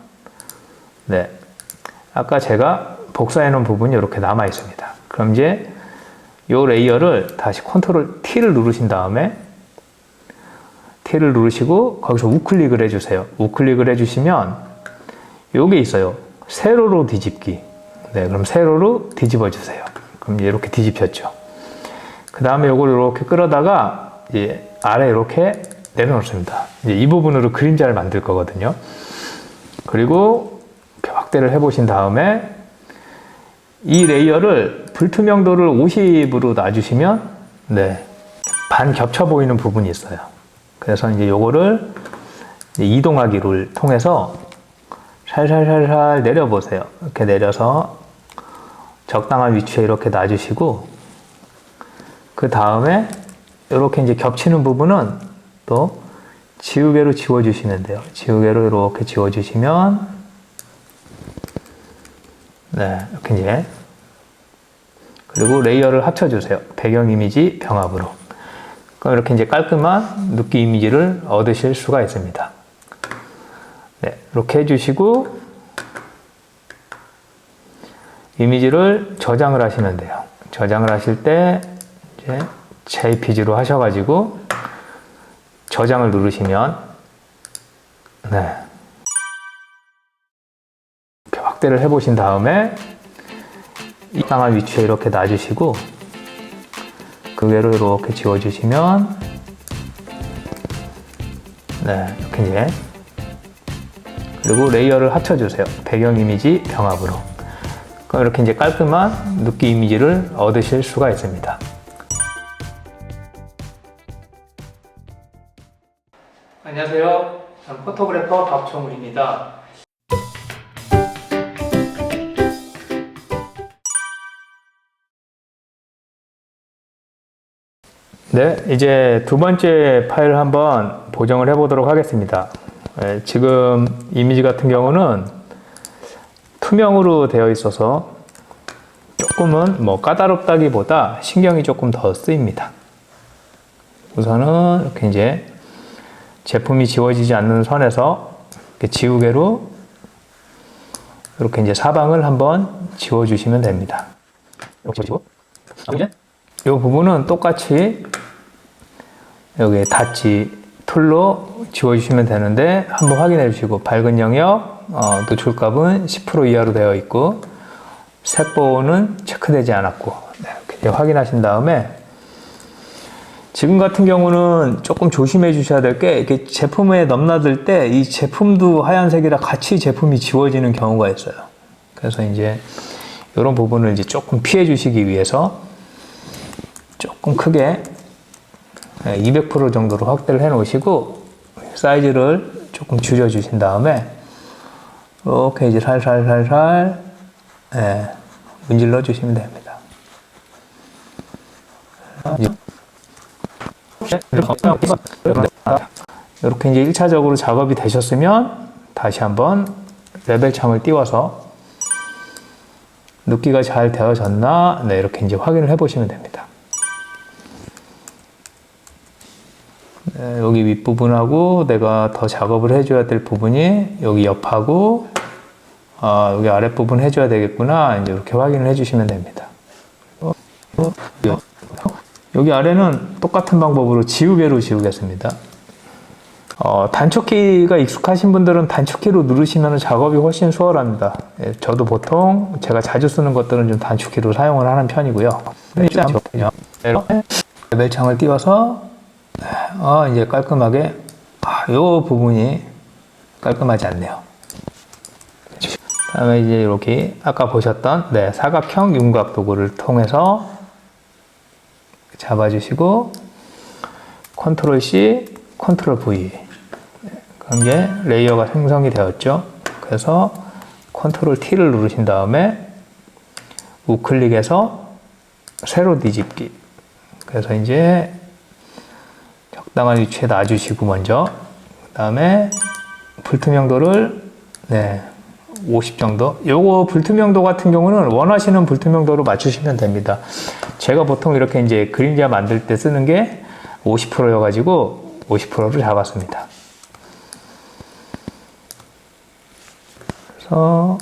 아까 제가 복사해 놓은 부분이 이렇게 남아 있습니다. 그럼 이제 이 레이어를 다시 컨트롤 T를 누르신 다음에 T를 누르시고 거기서 우클릭을 해주세요. 우클릭을 해주시면 요게 있어요. 세로로 뒤집기. 그럼 세로로 뒤집어 주세요. 그럼 이렇게 뒤집혔죠. 그 다음에 요걸 이렇게 끌어다가 이제 아래 이렇게 내려놓습니다. 이제 이 부분으로 그림자를 만들 거거든요. 그리고 이렇게 확대를 해보신 다음에 이 레이어를 불투명도를 50으로 놔주시면 반 겹쳐 보이는 부분이 있어요. 그래서 이제 요거를 이동하기를 통해서 살살살살 내려보세요. 이렇게 내려서 적당한 위치에 이렇게 놔주시고, 그 다음에 이렇게 이제 겹치는 부분은 또 지우개로 지워주시면 돼요. 지우개로 이렇게 지워주시면 이렇게 이제, 그리고 레이어를 합쳐주세요. 배경 이미지 병합으로. 그럼 이렇게 이제 깔끔한 눕기 이미지를 얻으실 수가 있습니다. 이렇게 해주시고 이미지를 저장을 하시면 돼요. 저장을 하실 때 이제 JPG로 하셔가지고 저장을 누르시면 이렇게 확대를 해보신 다음에 이상한 위치에 이렇게 놔주시고 그대로 이렇게 지워주시면 이렇게 이제, 그리고 레이어를 합쳐주세요. 배경 이미지 병합으로. 그럼 이렇게 이제 깔끔한 눕기 이미지를 얻으실 수가 있습니다. 안녕하세요. 저는 포토그래퍼 박종울입니다. 이제 두 번째 파일을 한번 보정을 해 보도록 하겠습니다. 지금 이미지 같은 경우는 투명으로 되어 있어서 조금은 뭐 까다롭다기보다 신경이 조금 더 쓰입니다. 우선은 이렇게 이제 제품이 지워지지 않는 선에서 이렇게 지우개로 이렇게 이제 사방을 한번 지워주시면 됩니다. 이렇게 지우고, 이제 이 부분은 똑같이 여기 닫지 툴로 지워주시면 되는데 한번 확인해 주시고 밝은 영역, 노출값은 10% 이하로 되어 있고 색보호는 체크되지 않았고 이렇게 확인하신 다음에 지금 같은 경우는 조금 조심해 주셔야 될 게 이렇게 제품에 넘나들 때 이 제품도 하얀색이라 같이 제품이 지워지는 경우가 있어요. 그래서 이제 이런 부분을 이제 조금 피해 주시기 위해서 조금 크게 200% 정도로 확대를 해 놓으시고 사이즈를 조금 줄여 주신 다음에 이렇게 이제 살살살살 문질러 주시면 됩니다. 이렇게 이제 1차적으로 작업이 되셨으면 다시 한번 레벨 창을 띄워서 눕기가 잘 되어졌나 이렇게 이제 확인을 해 보시면 됩니다. 여기 윗부분하고 내가 더 작업을 해줘야 될 부분이 여기 옆하고 여기 아랫부분 해줘야 되겠구나 이제 이렇게 확인을 해주시면 됩니다. 여기 아래는 똑같은 방법으로 지우개로 지우겠습니다. 단축키가 익숙하신 분들은 단축키로 누르시면 작업이 훨씬 수월합니다. 저도 보통 제가 자주 쓰는 것들은 좀 단축키로 사용을 하는 편이고요. 레벨창을 띄워서 이제 깔끔하게 이 부분이 깔끔하지 않네요. 다음에 이제 이렇게 아까 보셨던 사각형 윤곽 도구를 통해서 잡아주시고 컨트롤 C, 컨트롤 V 그럼 이제 레이어가 생성이 되었죠. 그래서 컨트롤 T를 누르신 다음에 우클릭해서 세로 뒤집기 그래서 이제 적당한 위치에 놔주시고 먼저 그 다음에 불투명도를 50 정도. 요거 불투명도 같은 경우는 원하시는 불투명도로 맞추시면 됩니다. 제가 보통 이렇게 이제 그림자 만들 때 쓰는 게 50%여가지고 50%를 잡았습니다. 그래서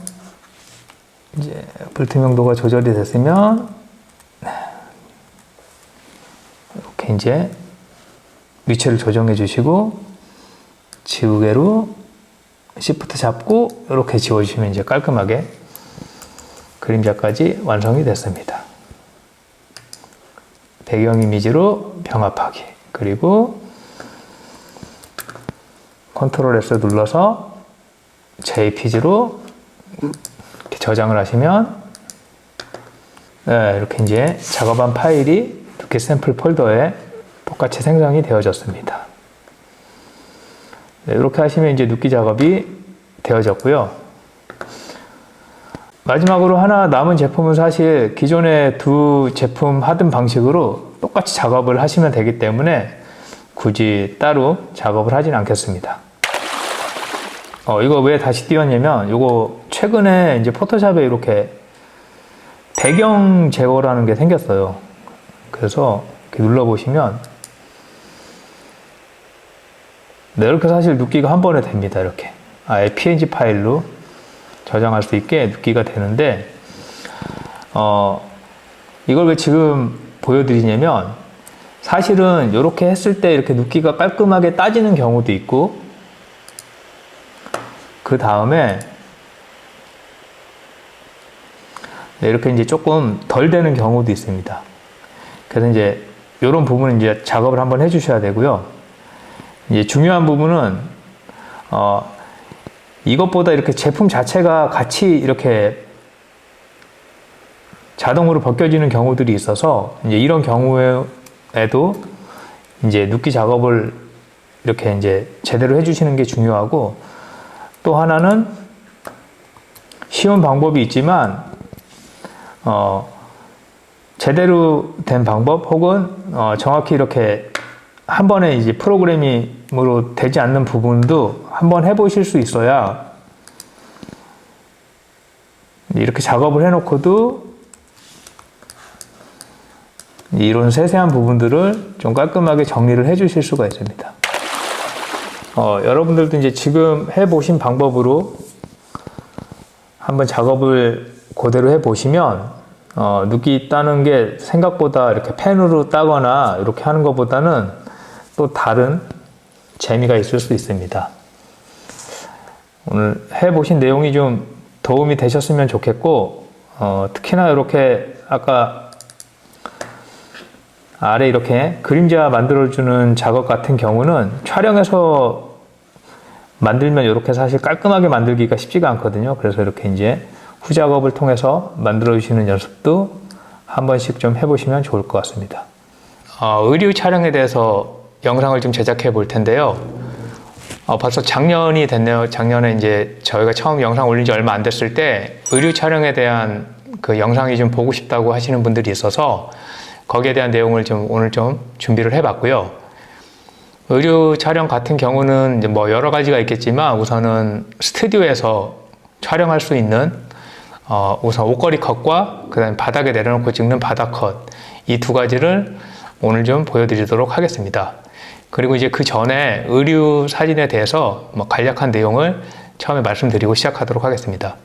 이제 불투명도가 조절이 됐으면 이렇게 이제 위치를 조정해 주시고 지우개로 Shift 잡고 이렇게 지워주시면 이제 깔끔하게 그림자까지 완성이 됐습니다. 배경 이미지로 병합하기 그리고 컨트롤 S 눌러서 JPG로 이렇게 저장을 하시면 이렇게 이제 작업한 파일이 이렇게 샘플 폴더에 똑같이 생성이 되어졌습니다. 이렇게 하시면 이제 눕기 작업이 되어졌고요. 마지막으로 하나 남은 제품은 사실 기존의 두 제품 하던 방식으로 똑같이 작업을 하시면 되기 때문에 굳이 따로 작업을 하진 않겠습니다. 이거 왜 다시 띄웠냐면 이거 최근에 이제 포토샵에 이렇게 배경 제거라는 게 생겼어요. 그래서 이렇게 눌러보시면 이렇게 사실 눕기가 한 번에 됩니다. 이렇게 아예 PNG 파일로 저장할 수 있게 눕기가 되는데 이걸 왜 지금 보여드리냐면 사실은 이렇게 했을 때 이렇게 눕기가 깔끔하게 따지는 경우도 있고 그 다음에 이렇게 이제 조금 덜 되는 경우도 있습니다. 그래서 이제 이런 부분은 이제 작업을 한번 해주셔야 되고요. 이제 중요한 부분은 이것보다 이렇게 제품 자체가 같이 이렇게 자동으로 벗겨지는 경우들이 있어서 이제 이런 경우에도 이제 눕기 작업을 이렇게 이제 제대로 해주시는 게 중요하고 또 하나는 쉬운 방법이 있지만 제대로 된 방법 혹은 정확히 이렇게 한 번에 이제 프로그래밍으로 되지 않는 부분도 한번 해보실 수 있어야 이렇게 작업을 해놓고도 이런 세세한 부분들을 좀 깔끔하게 정리를 해 주실 수가 있습니다. 여러분들도 이제 지금 해보신 방법으로 한번 작업을 그대로 해보시면 눕기 따는 게 생각보다 이렇게 펜으로 따거나 이렇게 하는 것보다는 또 다른 재미가 있을 수 있습니다. 오늘 해보신 내용이 좀 도움이 되셨으면 좋겠고, 특히나 이렇게 아까 아래 이렇게 그림자 만들어주는 작업 같은 경우는 촬영해서 만들면 이렇게 사실 깔끔하게 만들기가 쉽지가 않거든요. 그래서 이렇게 이제 후작업을 통해서 만들어주시는 연습도 한 번씩 좀 해보시면 좋을 것 같습니다. 의류 촬영에 대해서 영상을 좀 제작해 볼 텐데요. 벌써 작년이 됐네요. 작년에 이제 저희가 처음 영상 올린 지 얼마 안 됐을 때 의류 촬영에 대한 그 영상이 좀 보고 싶다고 하시는 분들이 있어서 거기에 대한 내용을 좀 오늘 좀 준비를 해봤고요. 의류 촬영 같은 경우는 이제 뭐 여러 가지가 있겠지만 우선은 스튜디오에서 촬영할 수 있는 우선 옷걸이 컷과 그 다음에 바닥에 내려놓고 찍는 바닥 컷, 이 두 가지를 오늘 좀 보여드리도록 하겠습니다. 그리고 이제 그 전에 의류 사진에 대해서 뭐 간략한 내용을 처음에 말씀드리고 시작하도록 하겠습니다.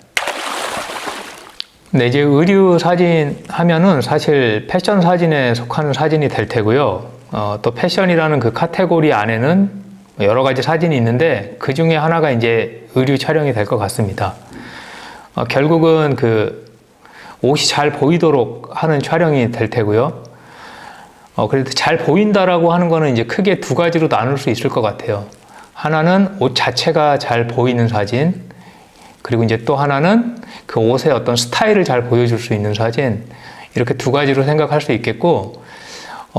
네, 이제 의류 사진 하면은 사실 패션 사진에 속하는 사진이 될 테고요. 또 패션이라는 그 카테고리 안에는 여러 가지 사진이 있는데 그 중에 하나가 이제 의류 촬영이 될 것 같습니다. 결국은 그 옷이 잘 보이도록 하는 촬영이 될 테고요. 그래도 잘 보인다라고 하는 거는 이제 크게 두 가지로 나눌 수 있을 것 같아요. 하나는 옷 자체가 잘 보이는 사진, 그리고 이제 또 하나는 그 옷의 어떤 스타일을 잘 보여줄 수 있는 사진, 이렇게 두 가지로 생각할 수 있겠고,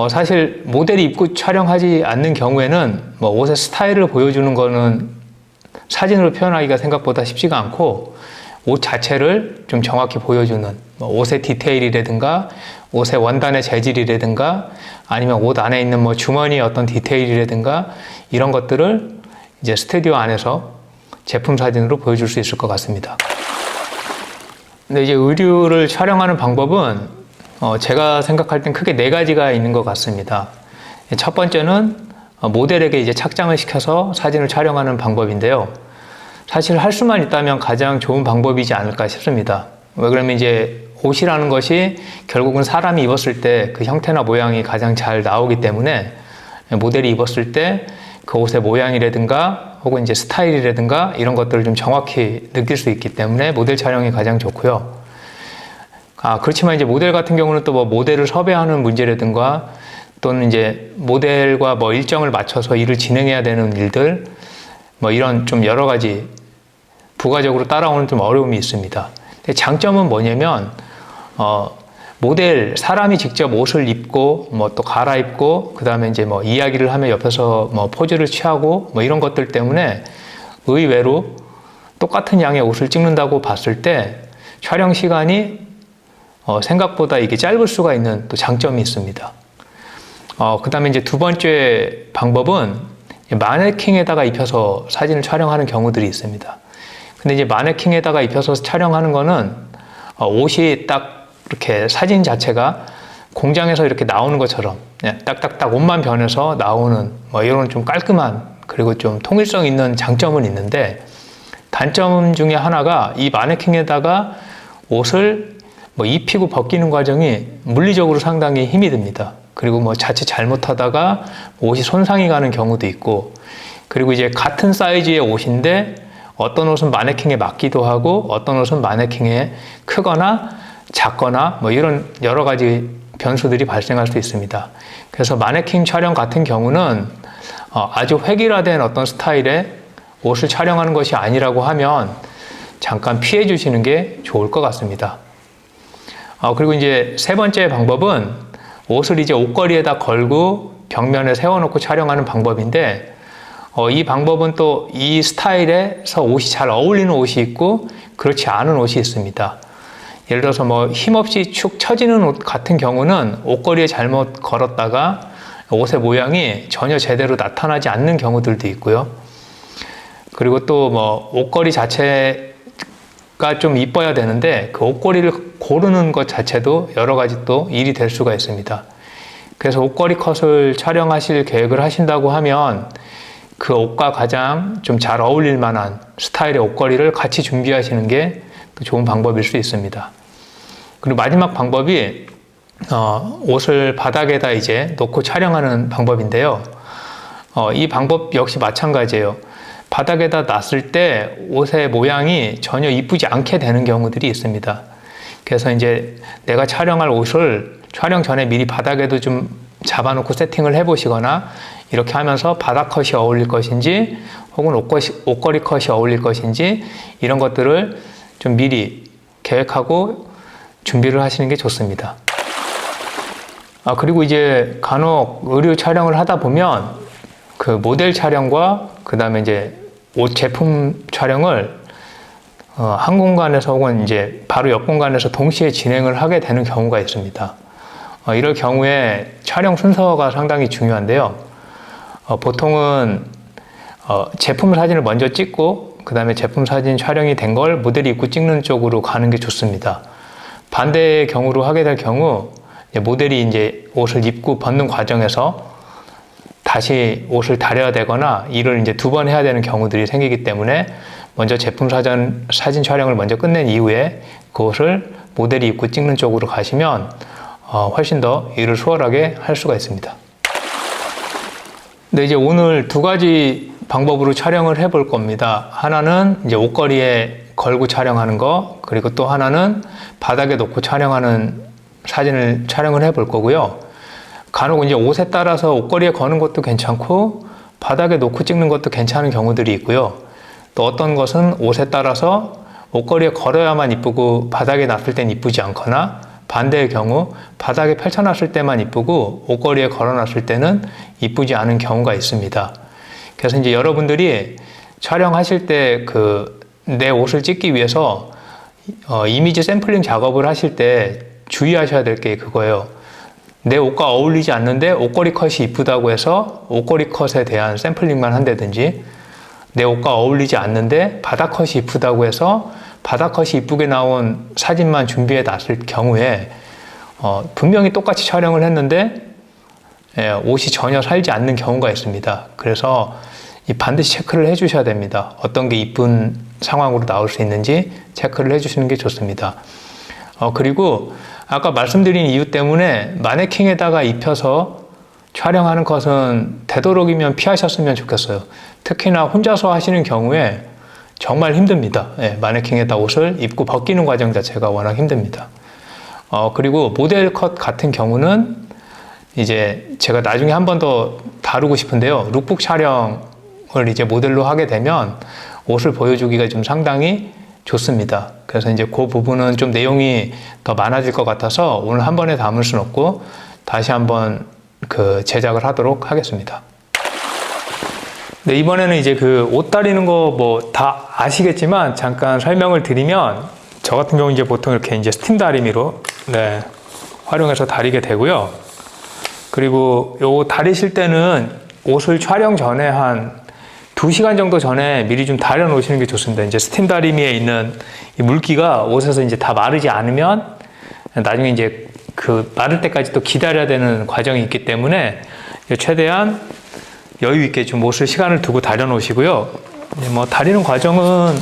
사실 모델이 입고 촬영하지 않는 경우에는 뭐 옷의 스타일을 보여주는 거는 사진으로 표현하기가 생각보다 쉽지가 않고, 옷 자체를 좀 정확히 보여주는 뭐 옷의 디테일이라든가 옷의 원단의 재질이라든가 아니면 옷 안에 있는 뭐 주머니의 어떤 디테일이라든가 이런 것들을 이제 스튜디오 안에서 제품 사진으로 보여줄 수 있을 것 같습니다. 근데 이제 의류를 촬영하는 방법은 제가 생각할 땐 크게 네 가지가 있는 것 같습니다. 첫 번째는 모델에게 이제 착장을 시켜서 사진을 촬영하는 방법인데요. 사실 할 수만 있다면 가장 좋은 방법이지 않을까 싶습니다. 왜 그러면 이제 옷이라는 것이 결국은 사람이 입었을 때 그 형태나 모양이 가장 잘 나오기 때문에 모델이 입었을 때 그 옷의 모양이라든가 혹은 이제 스타일이라든가 이런 것들을 좀 정확히 느낄 수 있기 때문에 모델 촬영이 가장 좋고요. 그렇지만 이제 모델 같은 경우는 또 뭐 모델을 섭외하는 문제라든가 또는 이제 모델과 뭐 일정을 맞춰서 일을 진행해야 되는 일들 뭐 이런 좀 여러 가지 부가적으로 따라오는 좀 어려움이 있습니다. 근데 장점은 뭐냐면 모델 사람이 직접 옷을 입고 뭐 또 갈아입고 그 다음에 이제 뭐 이야기를 하며 옆에서 뭐 포즈를 취하고 뭐 이런 것들 때문에 의외로 똑같은 양의 옷을 찍는다고 봤을 때 촬영 시간이 생각보다 이게 짧을 수가 있는 또 장점이 있습니다. 그 다음에 이제 두 번째 방법은 마네킹에다가 입혀서 사진을 촬영하는 경우들이 있습니다. 근데 이제 마네킹에다가 입혀서 촬영하는 거는 옷이 딱 이렇게 사진 자체가 공장에서 이렇게 나오는 것처럼 딱딱딱 옷만 변해서 나오는 뭐 이런 좀 깔끔한 그리고 좀 통일성 있는 장점은 있는데 단점 중에 하나가 이 마네킹에다가 옷을 뭐 입히고 벗기는 과정이 물리적으로 상당히 힘이 듭니다. 그리고 뭐 자칫 잘못하다가 옷이 손상이 가는 경우도 있고 그리고 이제 같은 사이즈의 옷인데 어떤 옷은 마네킹에 맞기도 하고 어떤 옷은 마네킹에 크거나 작거나 뭐 이런 여러 가지 변수들이 발생할 수 있습니다. 그래서 마네킹 촬영 같은 경우는 아주 획일화된 어떤 스타일의 옷을 촬영하는 것이 아니라고 하면 잠깐 피해 주시는 게 좋을 것 같습니다. 그리고 이제 세 번째 방법은 옷을 이제 옷걸이에다 걸고 벽면에 세워놓고 촬영하는 방법인데 이 방법은 또 이 스타일에서 옷이 잘 어울리는 옷이 있고 그렇지 않은 옷이 있습니다. 예를 들어서 뭐 힘없이 축 처지는 옷 같은 경우는 옷걸이에 잘못 걸었다가 옷의 모양이 전혀 제대로 나타나지 않는 경우들도 있고요. 그리고 또 뭐 옷걸이 자체가 좀 이뻐야 되는데 그 옷걸이를 고르는 것 자체도 여러 가지 또 일이 될 수가 있습니다. 그래서 옷걸이 컷을 촬영하실 계획을 하신다고 하면 그 옷과 가장 좀 잘 어울릴 만한 스타일의 옷걸이를 같이 준비하시는 게 또 좋은 방법일 수 있습니다. 그리고 마지막 방법이 옷을 바닥에다 이제 놓고 촬영하는 방법인데요. 이 방법 역시 마찬가지예요. 바닥에다 놨을 때 옷의 모양이 전혀 이쁘지 않게 되는 경우들이 있습니다. 그래서 이제 내가 촬영할 옷을 촬영 전에 미리 바닥에도 좀 잡아놓고 세팅을 해보시거나 이렇게 하면서 바닥 컷이 어울릴 것인지 혹은 옷걸이 컷이 어울릴 것인지 이런 것들을 좀 미리 계획하고 준비를 하시는 게 좋습니다. 그리고 이제 간혹 의류 촬영을 하다 보면 그 모델 촬영과 그 다음에 이제 옷 제품 촬영을 한 공간에서 혹은 이제 바로 옆 공간에서 동시에 진행을 하게 되는 경우가 있습니다. 이럴 경우에 촬영 순서가 상당히 중요한데요. 보통은 제품 사진을 먼저 찍고 그 다음에 제품 사진 촬영이 된 걸 모델이 입고 찍는 쪽으로 가는 게 좋습니다. 반대의 경우로 하게 될 경우 모델이 이제 옷을 입고 벗는 과정에서 다시 옷을 다려야 되거나 이를 이제 두 번 해야 되는 경우들이 생기기 때문에 먼저 제품 사진 촬영을 먼저 끝낸 이후에 그 옷을 모델이 입고 찍는 쪽으로 가시면 훨씬 더 일을 수월하게 할 수가 있습니다. 근데 이제 오늘 두 가지 방법으로 촬영을 해볼 겁니다. 하나는 이제 옷걸이에 걸고 촬영하는 거, 그리고 또 하나는 바닥에 놓고 촬영하는 사진을 촬영을 해볼 거고요. 간혹 이제 옷에 따라서 옷걸이에 거는 것도 괜찮고 바닥에 놓고 찍는 것도 괜찮은 경우들이 있고요. 또 어떤 것은 옷에 따라서 옷걸이에 걸어야만 이쁘고 바닥에 놨을 땐 이쁘지 않거나 반대의 경우 바닥에 펼쳐놨을 때만 이쁘고 옷걸이에 걸어놨을 때는 이쁘지 않은 경우가 있습니다. 그래서 이제 여러분들이 촬영하실 때 내 옷을 찍기 위해서 이미지 샘플링 작업을 하실 때 주의하셔야 될 게 그거예요. 내 옷과 어울리지 않는데 옷걸이 컷이 이쁘다고 해서 옷걸이 컷에 대한 샘플링만 한다든지 내 옷과 어울리지 않는데 바닥 컷이 이쁘다고 해서 바닥 컷이 이쁘게 나온 사진만 준비해 놨을 경우에 분명히 똑같이 촬영을 했는데 옷이 전혀 살지 않는 경우가 있습니다. 그래서 반드시 체크를 해 주셔야 됩니다. 어떤 게 이쁜 상황으로 나올 수 있는지 체크를 해 주시는 게 좋습니다. 그리고 아까 말씀드린 이유 때문에 마네킹에다가 입혀서 촬영하는 것은 되도록이면 피하셨으면 좋겠어요. 특히나 혼자서 하시는 경우에 정말 힘듭니다. 마네킹에다 옷을 입고 벗기는 과정 자체가 워낙 힘듭니다. 그리고 모델 컷 같은 경우는 이제 제가 나중에 한 번 더 다루고 싶은데요. 룩북 촬영을 이제 모델로 하게 되면 옷을 보여주기가 좀 상당히 좋습니다. 그래서 이제 그 부분은 좀 내용이 더 많아질 것 같아서 오늘 한 번에 담을 수는 없고 다시 한번 제작을 하도록 하겠습니다. 네, 이번에는 이제 옷 다리는 거 뭐 다 아시겠지만 잠깐 설명을 드리면 저 같은 경우 이제 보통 이렇게 이제 스팀 다리미로 활용해서 다리게 되고요. 그리고 요 다리실 때는 옷을 촬영 전에 한 2시간 정도 전에 미리 좀 다려 놓으시는 게 좋습니다. 이제 스팀 다리미에 있는 이 물기가 옷에서 이제 다 마르지 않으면 나중에 이제 마를 때까지 또 기다려야 되는 과정이 있기 때문에 최대한 여유 있게 좀 옷을 시간을 두고 다려 놓으시고요. 뭐 다리는 과정은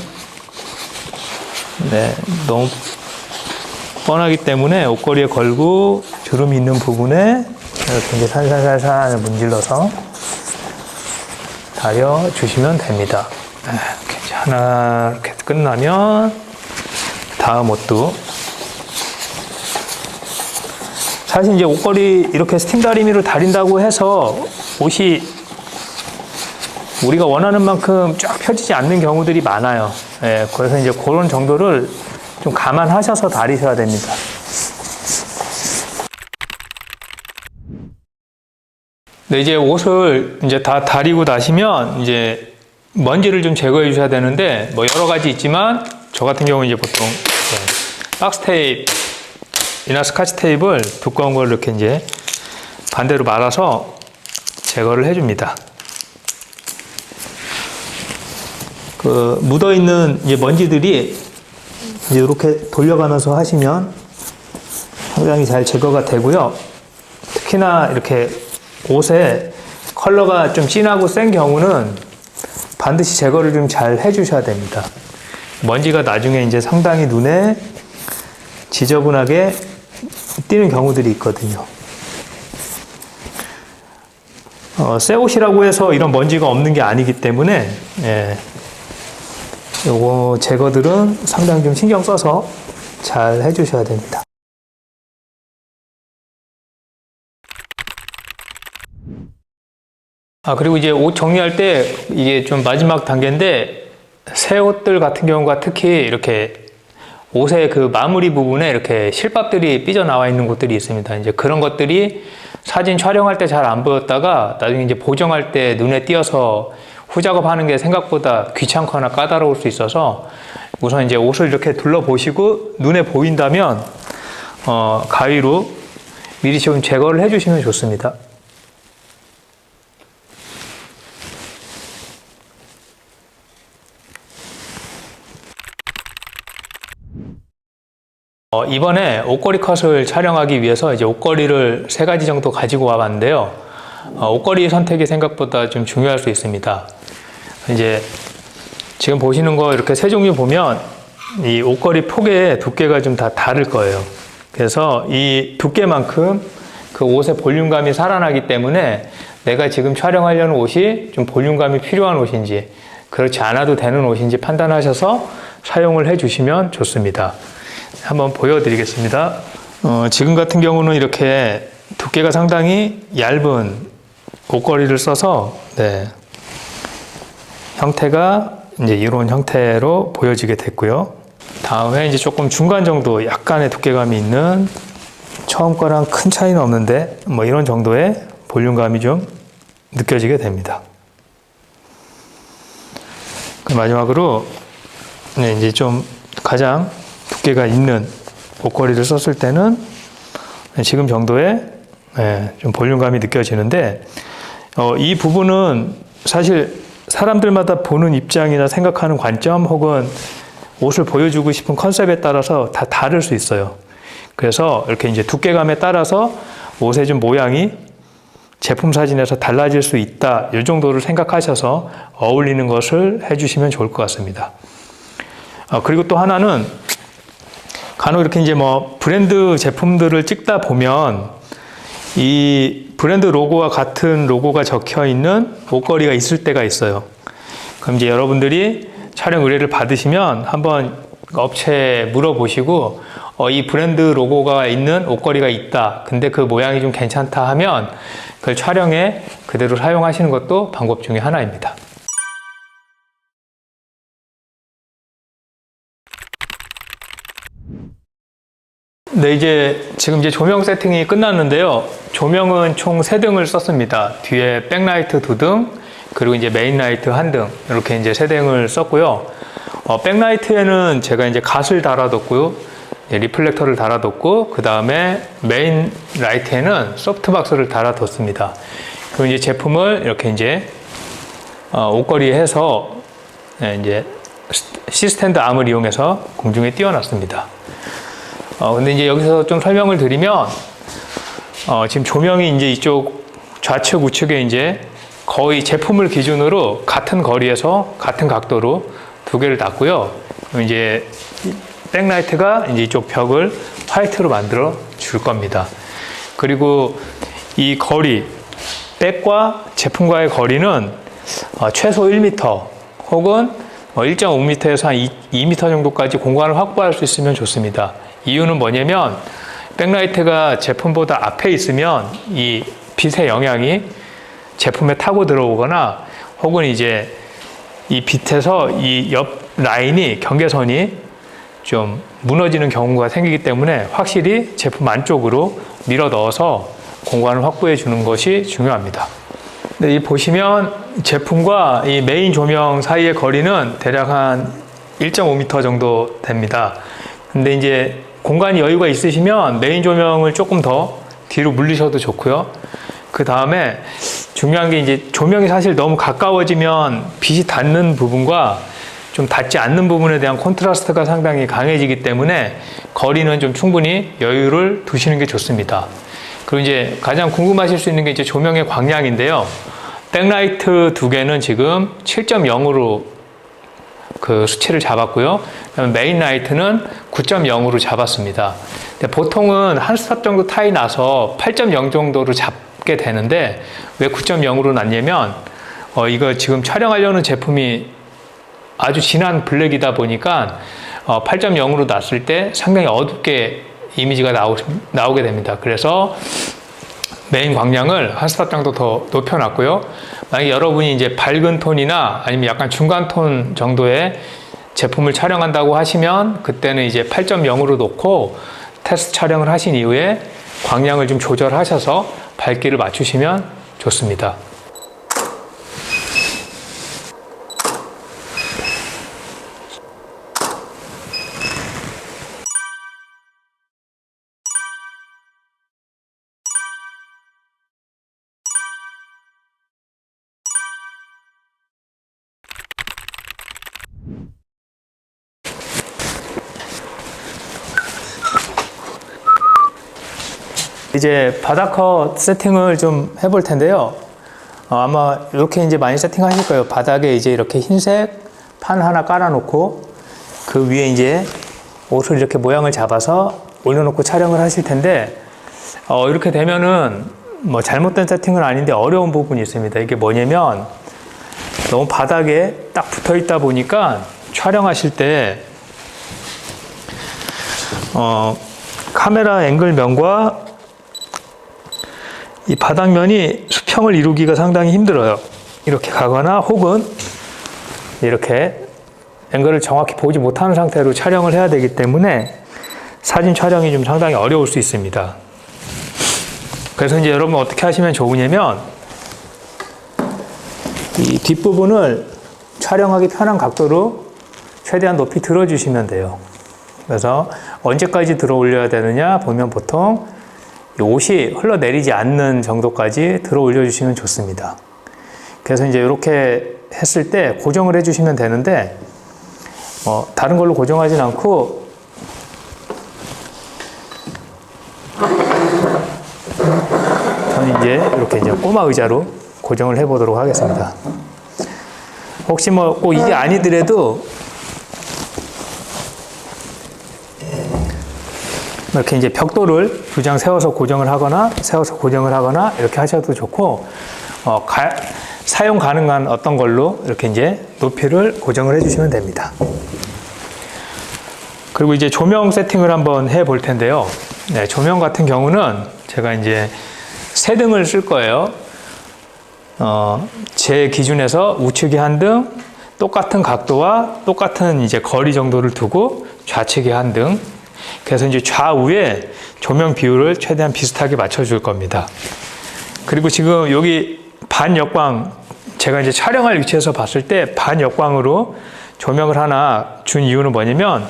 너무 뻔하기 때문에 옷걸이에 걸고 주름이 있는 부분에 이렇게 이제 살살살살 문질러서 다려 주시면 됩니다. 이렇게 하나 이렇게 끝나면 다음 옷도 사실 이제 옷걸이 이렇게 스팀 다리미로 다린다고 해서 옷이 우리가 원하는 만큼 쫙 펴지지 않는 경우들이 많아요. 그래서 이제 그런 정도를 좀 감안하셔서 다리셔야 됩니다. 네, 이제 옷을 이제 다 다리고 나시면 이제 먼지를 좀 제거해 주셔야 되는데 뭐 여러 가지 있지만 저 같은 경우 이제 보통 박스 테이프나 스카치 테이프를 두꺼운 걸 이렇게 이제 반대로 말아서 제거를 해줍니다. 그 묻어있는 이제 먼지들이 이제 이렇게 돌려가면서 하시면 상당히 잘 제거가 되고요. 특히나 이렇게 옷에 컬러가 좀 진하고 센 경우는 반드시 제거를 좀 잘 해주셔야 됩니다. 먼지가 나중에 이제 상당히 눈에 지저분하게 띄는 경우들이 있거든요. 새 옷이라고 해서 이런 먼지가 없는 게 아니기 때문에 요거 제거들은 상당히 좀 신경 써서 잘 해주셔야 됩니다. 그리고 이제 옷 정리할 때 이게 좀 마지막 단계인데, 새 옷들 같은 경우가 특히 이렇게 옷의 그 마무리 부분에 이렇게 실밥들이 삐져나와 있는 곳들이 있습니다. 이제 그런 것들이 사진 촬영할 때 잘 안 보였다가 나중에 이제 보정할 때 눈에 띄어서 후작업하는 게 생각보다 귀찮거나 까다로울 수 있어서 우선 이제 옷을 이렇게 둘러보시고 눈에 보인다면 가위로 미리 좀 제거를 해주시면 좋습니다. 이번에 옷걸이 컷을 촬영하기 위해서 이제 옷걸이를 3가지 정도 가지고 와봤는데요. 옷걸이 선택이 생각보다 좀 중요할 수 있습니다. 이제 지금 보시는 거 이렇게 3종류 보면 이 옷걸이 폭의 두께가 좀 다 다를 거예요. 그래서 이 두께만큼 그 옷의 볼륨감이 살아나기 때문에 내가 지금 촬영하려는 옷이 좀 볼륨감이 필요한 옷인지 그렇지 않아도 되는 옷인지 판단하셔서 사용을 해주시면 좋습니다. 한번 보여드리겠습니다. 지금 같은 경우는 이렇게 두께가 상당히 얇은 옷걸이를 써서 형태가 이제 이런 형태로 보여지게 됐고요. 다음에 이제 조금 중간 정도 약간의 두께감이 있는, 처음 거랑 큰 차이는 없는데 뭐 이런 정도의 볼륨감이 좀 느껴지게 됩니다. 그 마지막으로 이제 좀 가장 두께가 있는 옷걸이를 썼을 때는 지금 정도의 좀 볼륨감이 느껴지는데, 이 부분은 사실 사람들마다 보는 입장이나 생각하는 관점 혹은 옷을 보여주고 싶은 컨셉에 따라서 다 다를 수 있어요. 그래서 이렇게 이제 두께감에 따라서 옷의 좀 모양이 제품 사진에서 달라질 수 있다, 이 정도를 생각하셔서 어울리는 것을 해주시면 좋을 것 같습니다. 그리고 또 하나는 간혹 이렇게 이제 뭐 브랜드 제품들을 찍다 보면 이 브랜드 로고와 같은 로고가 적혀 있는 옷걸이가 있을 때가 있어요. 그럼 이제 여러분들이 촬영 의뢰를 받으시면 한번 업체에 물어보시고 이 브랜드 로고가 있는 옷걸이가 있다, 근데 그 모양이 좀 괜찮다 하면 그걸 촬영에 그대로 사용하시는 것도 방법 중에 하나입니다. 네, 지금 조명 세팅이 끝났는데요. 조명은 총 3등을 썼습니다. 뒤에 백라이트 2등, 그리고 이제 메인 라이트 1등, 이렇게 이제 3등을 썼고요. 백라이트에는 제가 이제 갓을 달아뒀고요. 리플렉터를 달아뒀고, 그 다음에 메인 라이트에는 소프트박스를 달아뒀습니다. 그리고 이제 제품을 이렇게 이제 옷걸이에 해서 이제 시스탠드 암을 이용해서 공중에 띄워놨습니다. 근데 이제 여기서 좀 설명을 드리면, 지금 조명이 이제 이쪽 좌측 우측에 이제 거의 제품을 기준으로 같은 거리에서 같은 각도로 2개를 놨고요. 이제 백라이트가 이제 이쪽 벽을 화이트로 만들어 줄 겁니다. 그리고 이 거리, 백과 제품과의 거리는 최소 1m 혹은 1.5m에서 한 2m 정도까지 공간을 확보할 수 있으면 좋습니다. 이유는 뭐냐면 백라이트가 제품보다 앞에 있으면 이 빛의 영향이 제품에 타고 들어오거나 혹은 이제 이 빛에서 이 옆 라인이, 경계선이 좀 무너지는 경우가 생기기 때문에 확실히 제품 안쪽으로 밀어 넣어서 공간을 확보해 주는 것이 중요합니다. 네, 이 보시면 제품과 이 메인 조명 사이의 거리는 대략 한 1.5m 정도 됩니다. 근데 이제 공간이 여유가 있으시면 메인 조명을 조금 더 뒤로 물리셔도 좋고요. 그 다음에 중요한 게 이제 조명이 사실 너무 가까워지면 빛이 닿는 부분과 좀 닿지 않는 부분에 대한 콘트라스트가 상당히 강해지기 때문에 거리는 좀 충분히 여유를 두시는 게 좋습니다. 그리고 이제 가장 궁금하실 수 있는 게 이제 조명의 광량인데요. 백라이트 두 개는 지금 7.0으로 그 수치를 잡았고요. 그다음에 메인 라이트는 9.0으로 잡았습니다. 근데 보통은 한 스탑 정도 타이 나서 8.0 정도로 잡게 되는데 왜 9.0으로 났냐면 이거 지금 촬영하려는 제품이 아주 진한 블랙이다 보니까 8.0으로 났을 때 상당히 어둡게 이미지가 나오게 됩니다. 그래서 메인 광량을 한 스탑 정도 더 높여놨고요. 만약에 여러분이 이제 밝은 톤이나 아니면 약간 중간 톤 정도의 제품을 촬영한다고 하시면 그때는 이제 8.0으로 놓고 테스트 촬영을 하신 이후에 광량을 좀 조절하셔서 밝기를 맞추시면 좋습니다. 이제 바닥컷 세팅을 좀 해볼 텐데요. 아마 이렇게 이제 많이 세팅하실 거예요. 바닥에 이제 이렇게 흰색 판 하나 깔아놓고 그 위에 이제 옷을 이렇게 모양을 잡아서 올려놓고 촬영을 하실 텐데 이렇게 되면은 뭐 잘못된 세팅은 아닌데 어려운 부분이 있습니다. 이게 뭐냐면 너무 바닥에 딱 붙어 있다 보니까 촬영하실 때 카메라 앵글면과 이 바닥면이 수평을 이루기가 상당히 힘들어요. 이렇게 가거나 혹은 이렇게 앵글을 정확히 보지 못하는 상태로 촬영을 해야 되기 때문에 사진 촬영이 좀 상당히 어려울 수 있습니다. 그래서 이제 여러분 어떻게 하시면 좋으냐면 이 뒷부분을 촬영하기 편한 각도로 최대한 높이 들어주시면 돼요. 그래서 언제까지 들어 올려야 되느냐 보면 보통 옷이 흘러내리지 않는 정도까지 들어 올려주시면 좋습니다. 그래서 이제 이렇게 했을 때 고정을 해주시면 되는데 다른 걸로 고정하진 않고 저는 이제 이렇게 이제 꼬마 의자로 고정을 해보도록 하겠습니다. 혹시 뭐 꼭 이게 아니더라도 이렇게 이제 벽돌을 두 장 세워서 고정을 하거나 이렇게 하셔도 좋고 사용 가능한 어떤 걸로 이렇게 이제 높이를 고정을 해주시면 됩니다. 그리고 이제 조명 세팅을 한번 해 볼 텐데요. 네, 조명 같은 경우는 제가 이제 세 등을 쓸 거예요. 제 기준에서 우측이 한 등, 똑같은 각도와 똑같은 이제 거리 정도를 두고 좌측이 한 등. 그래서 이제 좌우에 조명 비율을 최대한 비슷하게 맞춰줄 겁니다. 그리고 지금 여기 반역광, 제가 이제 촬영할 위치에서 봤을 때 반역광으로 조명을 하나 준 이유는 뭐냐면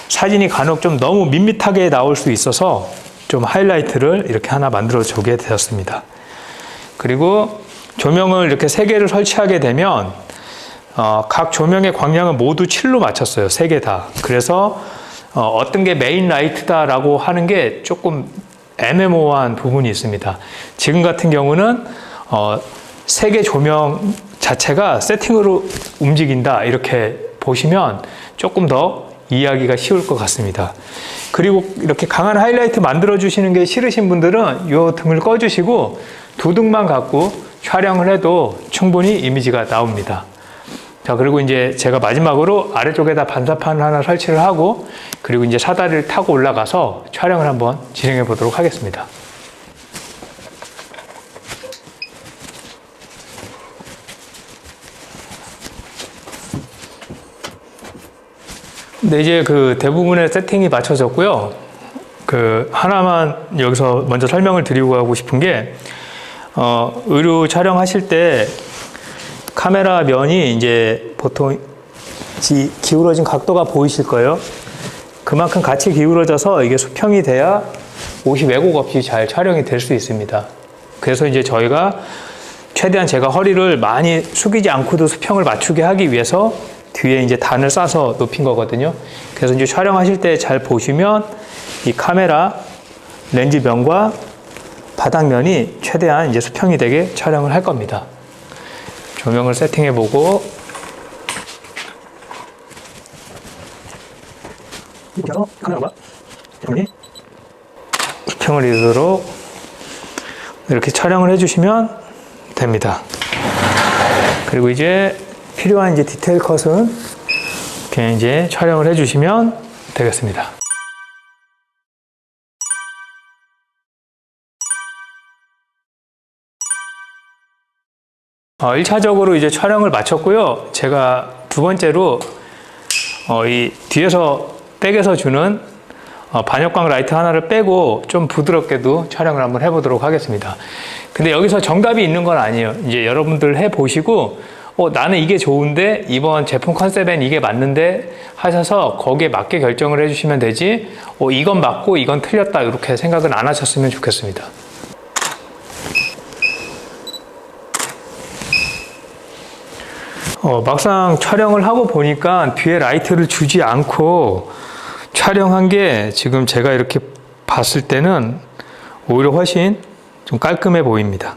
사진이 간혹 좀 너무 밋밋하게 나올 수 있어서 좀 하이라이트를 이렇게 하나 만들어 주게 되었습니다. 그리고 조명을 이렇게 세 개를 설치하게 되면 각 조명의 광량을 모두 7로 맞췄어요. 세 개 다. 그래서 어떤 게 메인 라이트다라고 하는 게 조금 애매모호한 부분이 있습니다. 지금 같은 경우는 세 개 조명 자체가 세팅으로 움직인다 이렇게 보시면 조금 더 이해하기가 쉬울 것 같습니다. 그리고 이렇게 강한 하이라이트 만들어 주시는 게 싫으신 분들은 이 등을 꺼 주시고 두 등만 갖고 촬영을 해도 충분히 이미지가 나옵니다. 자, 그리고 이제 제가 마지막으로 아래쪽에다 반사판 하나 설치를 하고 그리고 이제 사다리를 타고 올라가서 촬영을 한번 진행해 보도록 하겠습니다. 네, 이제 그 대부분의 세팅이 맞춰졌고요. 그 하나만 여기서 먼저 설명을 드리고 가고 싶은 게 의류 촬영하실 때 카메라 면이 이제 보통 기울어진 각도가 보이실 거예요. 그만큼 같이 기울어져서 이게 수평이 돼야 옷이 왜곡 없이 잘 촬영이 될 수 있습니다. 그래서 이제 저희가 최대한 제가 허리를 많이 숙이지 않고도 수평을 맞추게 하기 위해서 뒤에 이제 단을 싸서 높인 거거든요. 그래서 이제 촬영하실 때 잘 보시면 이 카메라 렌즈면과 바닥면이 최대한 이제 수평이 되게 촬영을 할 겁니다. 조명을 세팅해 보고 카메라가 수평을 이루도록 이렇게 촬영을 해주시면 됩니다. 그리고 이제 필요한 이제 디테일 컷은 이렇게 이제 촬영을 해주시면 되겠습니다. 1차적으로 이제 촬영을 마쳤고요. 제가 두 번째로 이 뒤에서 백에서 주는 반역광 라이트 하나를 빼고 좀 부드럽게도 촬영을 한번 해보도록 하겠습니다. 근데 여기서 정답이 있는 건 아니에요. 이제 여러분들 해보시고 나는 이게 좋은데 이번 제품 컨셉엔 이게 맞는데 하셔서 거기에 맞게 결정을 해주시면 되지 이건 맞고 이건 틀렸다 이렇게 생각은 안 하셨으면 좋겠습니다. 막상 촬영을 하고 보니까 뒤에 라이트를 주지 않고 촬영한 게 지금 제가 이렇게 봤을 때는 오히려 훨씬 좀 깔끔해 보입니다.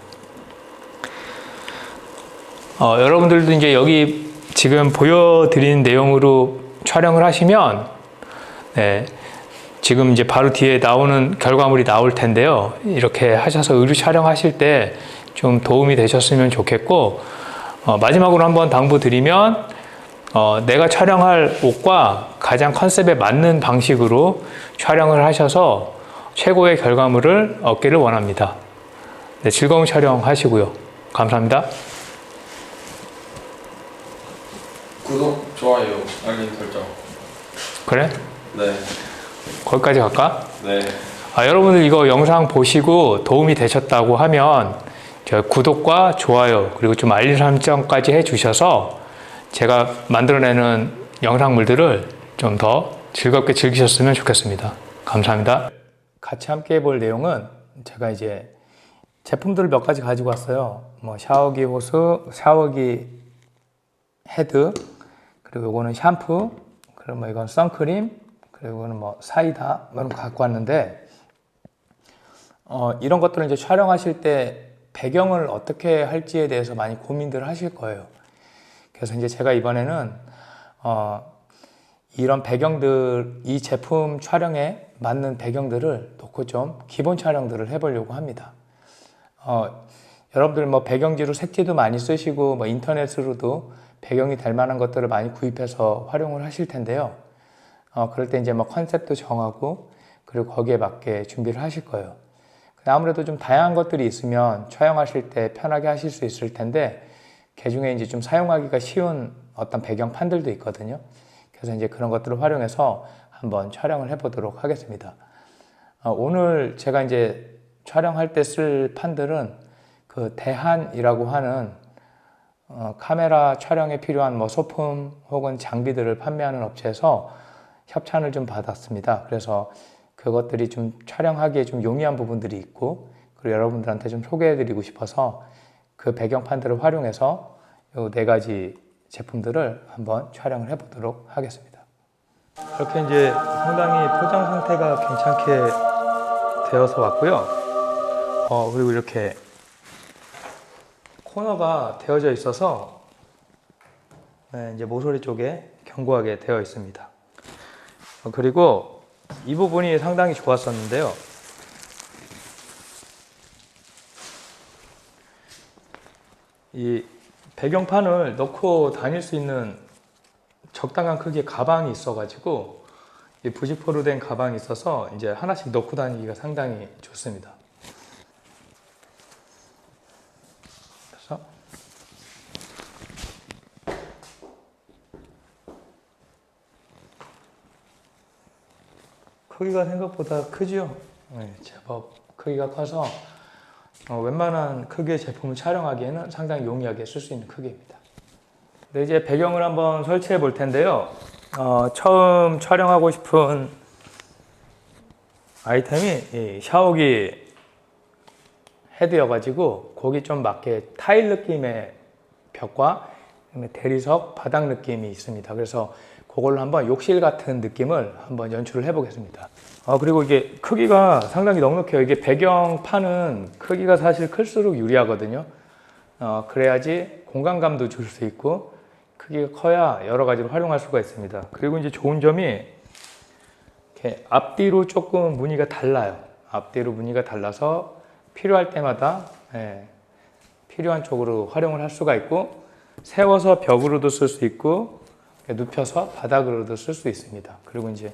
여러분들도 이제 여기 지금 보여드린 내용으로 촬영을 하시면 지금 이제 바로 뒤에 나오는 결과물이 나올 텐데요. 이렇게 하셔서 의류 촬영하실 때 좀 도움이 되셨으면 좋겠고 마지막으로 한번 당부드리면 내가 촬영할 옷과 가장 컨셉에 맞는 방식으로 촬영을 하셔서 최고의 결과물을 얻기를 원합니다. 네, 즐거운 촬영 하시고요. 감사합니다. 구독, 좋아요, 알림 설정. 그래? 네. 거기까지 갈까? 네. 여러분들 이거 영상 보시고 도움이 되셨다고 하면 저 구독과 좋아요 그리고 좀 알림 설정까지 해주셔서 제가 만들어내는 영상물들을 좀 더 즐겁게 즐기셨으면 좋겠습니다. 감사합니다. 같이 함께 해볼 내용은 제가 이제 제품들을 몇 가지 가지고 왔어요. 뭐 샤워기 호스, 샤워기 헤드, 그리고 이거는 샴푸, 그리고 뭐 이건 선크림, 그리고 이거는 뭐 사이다, 이런 거 갖고 왔는데 이런 것들을 이제 촬영하실 때 배경을 어떻게 할지에 대해서 많이 고민들 하실 거예요. 그래서 이제 제가 이번에는 이런 배경들, 이 제품 촬영에 맞는 배경들을 놓고 좀 기본 촬영들을 해보려고 합니다. 여러분들 뭐 배경지로 색지도 많이 쓰시고 뭐 인터넷으로도 배경이 될 만한 것들을 많이 구입해서 활용을 하실 텐데요. 그럴 때 이제 뭐 컨셉도 정하고 그리고 거기에 맞게 준비를 하실 거예요. 아무래도 좀 다양한 것들이 있으면 촬영하실 때 편하게 하실 수 있을 텐데 그 중에 이제 좀 사용하기가 쉬운 어떤 배경판들도 있거든요. 그래서 이제 그런 것들을 활용해서 한번 촬영을 해보도록 하겠습니다. 오늘 제가 이제 촬영할 때 쓸 판들은 그 대한이라고 하는 카메라 촬영에 필요한 뭐 소품 혹은 장비들을 판매하는 업체에서 협찬을 좀 받았습니다. 그래서 그것들이 좀 촬영하기에 좀 용이한 부분들이 있고 그리고 여러분들한테 좀 소개해드리고 싶어서 그 배경판들을 활용해서 이 4가지 제품들을 한번 촬영을 해보도록 하겠습니다. 이렇게 이제 상당히 포장 상태가 괜찮게 되어서 왔고요. 그리고 이렇게 코너가 되어져 있어서 이제 모서리 쪽에 견고하게 되어 있습니다. 그리고 이 부분이 상당히 좋았었는데요. 이 배경판을 넣고 다닐 수 있는 적당한 크기의 가방이 있어가지고 이 부직포로 된 가방이 있어서 이제 하나씩 넣고 다니기가 상당히 좋습니다. 그래서 크기가 생각보다 크죠? 네, 제법 크기가 커서 웬만한 크기의 제품을 촬영하기에는 상당히 용이하게 쓸 수 있는 크기입니다. 네, 이제 배경을 한번 설치해 볼 텐데요. 처음 촬영하고 싶은 아이템이 이 샤워기 헤드여가지고 거기 좀 맞게 타일 느낌의 벽과 그다음에 대리석 바닥 느낌이 있습니다. 그래서 그걸로 한번 욕실 같은 느낌을 한번 연출을 해보겠습니다. 그리고 이게 크기가 상당히 넉넉해요. 이게 배경판은 크기가 사실 클수록 유리하거든요. 그래야지 공간감도 줄 수 있고 크기가 커야 여러 가지로 활용할 수가 있습니다. 그리고 이제 좋은 점이 이렇게 앞뒤로 조금 무늬가 달라요. 앞뒤로 무늬가 달라서 필요할 때마다 필요한 쪽으로 활용을 할 수가 있고 세워서 벽으로도 쓸 수 있고 눕혀서 바닥으로도 쓸 수 있습니다. 그리고 이제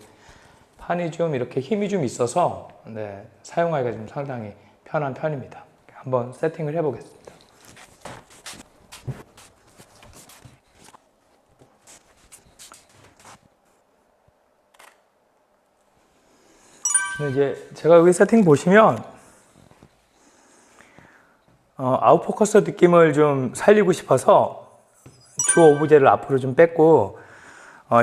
판이 좀 이렇게 힘이 좀 있어서 사용하기가 좀 상당히 편한 편입니다. 한번 세팅을 해보겠습니다. 이제 제가 여기 세팅 보시면 아웃포커스 느낌을 좀 살리고 싶어서 주어 오브제를 앞으로 좀 뺐고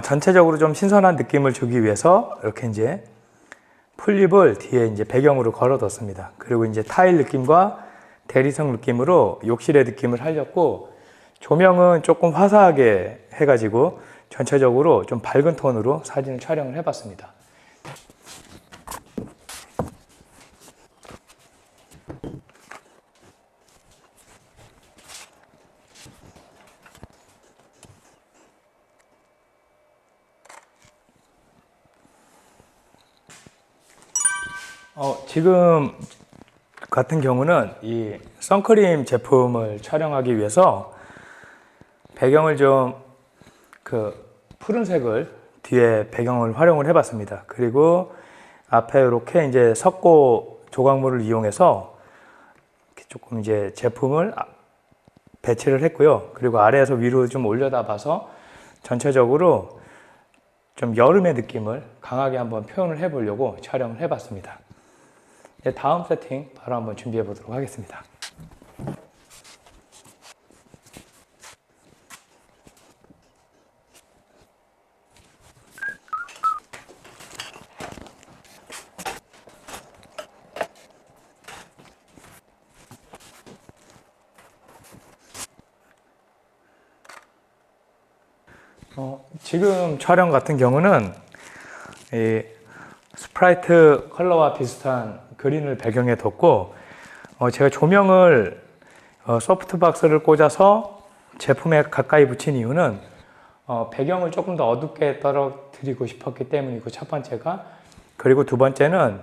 전체적으로 좀 신선한 느낌을 주기 위해서 이렇게 이제 풀립을 뒤에 이제 배경으로 걸어뒀습니다. 그리고 이제 타일 느낌과 대리석 느낌으로 욕실의 느낌을 살렸고 조명은 조금 화사하게 해가지고 전체적으로 좀 밝은 톤으로 사진을 촬영을 해봤습니다. 지금 같은 경우는 이 선크림 제품을 촬영하기 위해서 배경을 좀 푸른색을 뒤에 배경을 활용을 해봤습니다. 그리고 앞에 이렇게 이제 석고 조각물을 이용해서 이렇게 조금 이제 제품을 배치를 했고요. 그리고 아래에서 위로 좀 올려다 봐서 전체적으로 좀 여름의 느낌을 강하게 한번 표현을 해보려고 촬영을 해봤습니다. 다음 세팅 바로 한번 준비해 보도록 하겠습니다. 지금 촬영 같은 경우는 이 스프라이트 컬러와 비슷한 그린을 배경에 뒀고 제가 조명을 소프트박스를 꽂아서 제품에 가까이 붙인 이유는 배경을 조금 더 어둡게 떨어뜨리고 싶었기 때문이고 첫 번째가, 그리고 두 번째는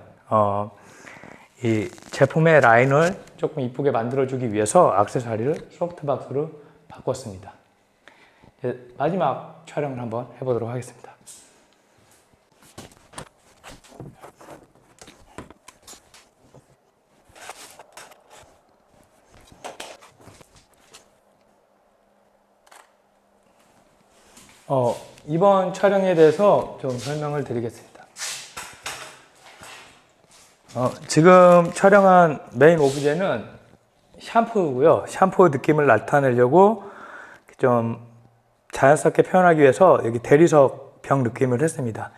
이 제품의 라인을 조금 이쁘게 만들어주기 위해서 액세서리를 소프트박스로 바꿨습니다. 마지막 촬영을 한번 해보도록 하겠습니다. 이번 촬영에 대해서 좀 설명을 드리겠습니다. 지금 촬영한 메인 오브제는 샴푸고요. 샴푸 느낌을 나타내려고 좀 자연스럽게 표현하기 위해서 여기 대리석 벽 느낌을 했습니다.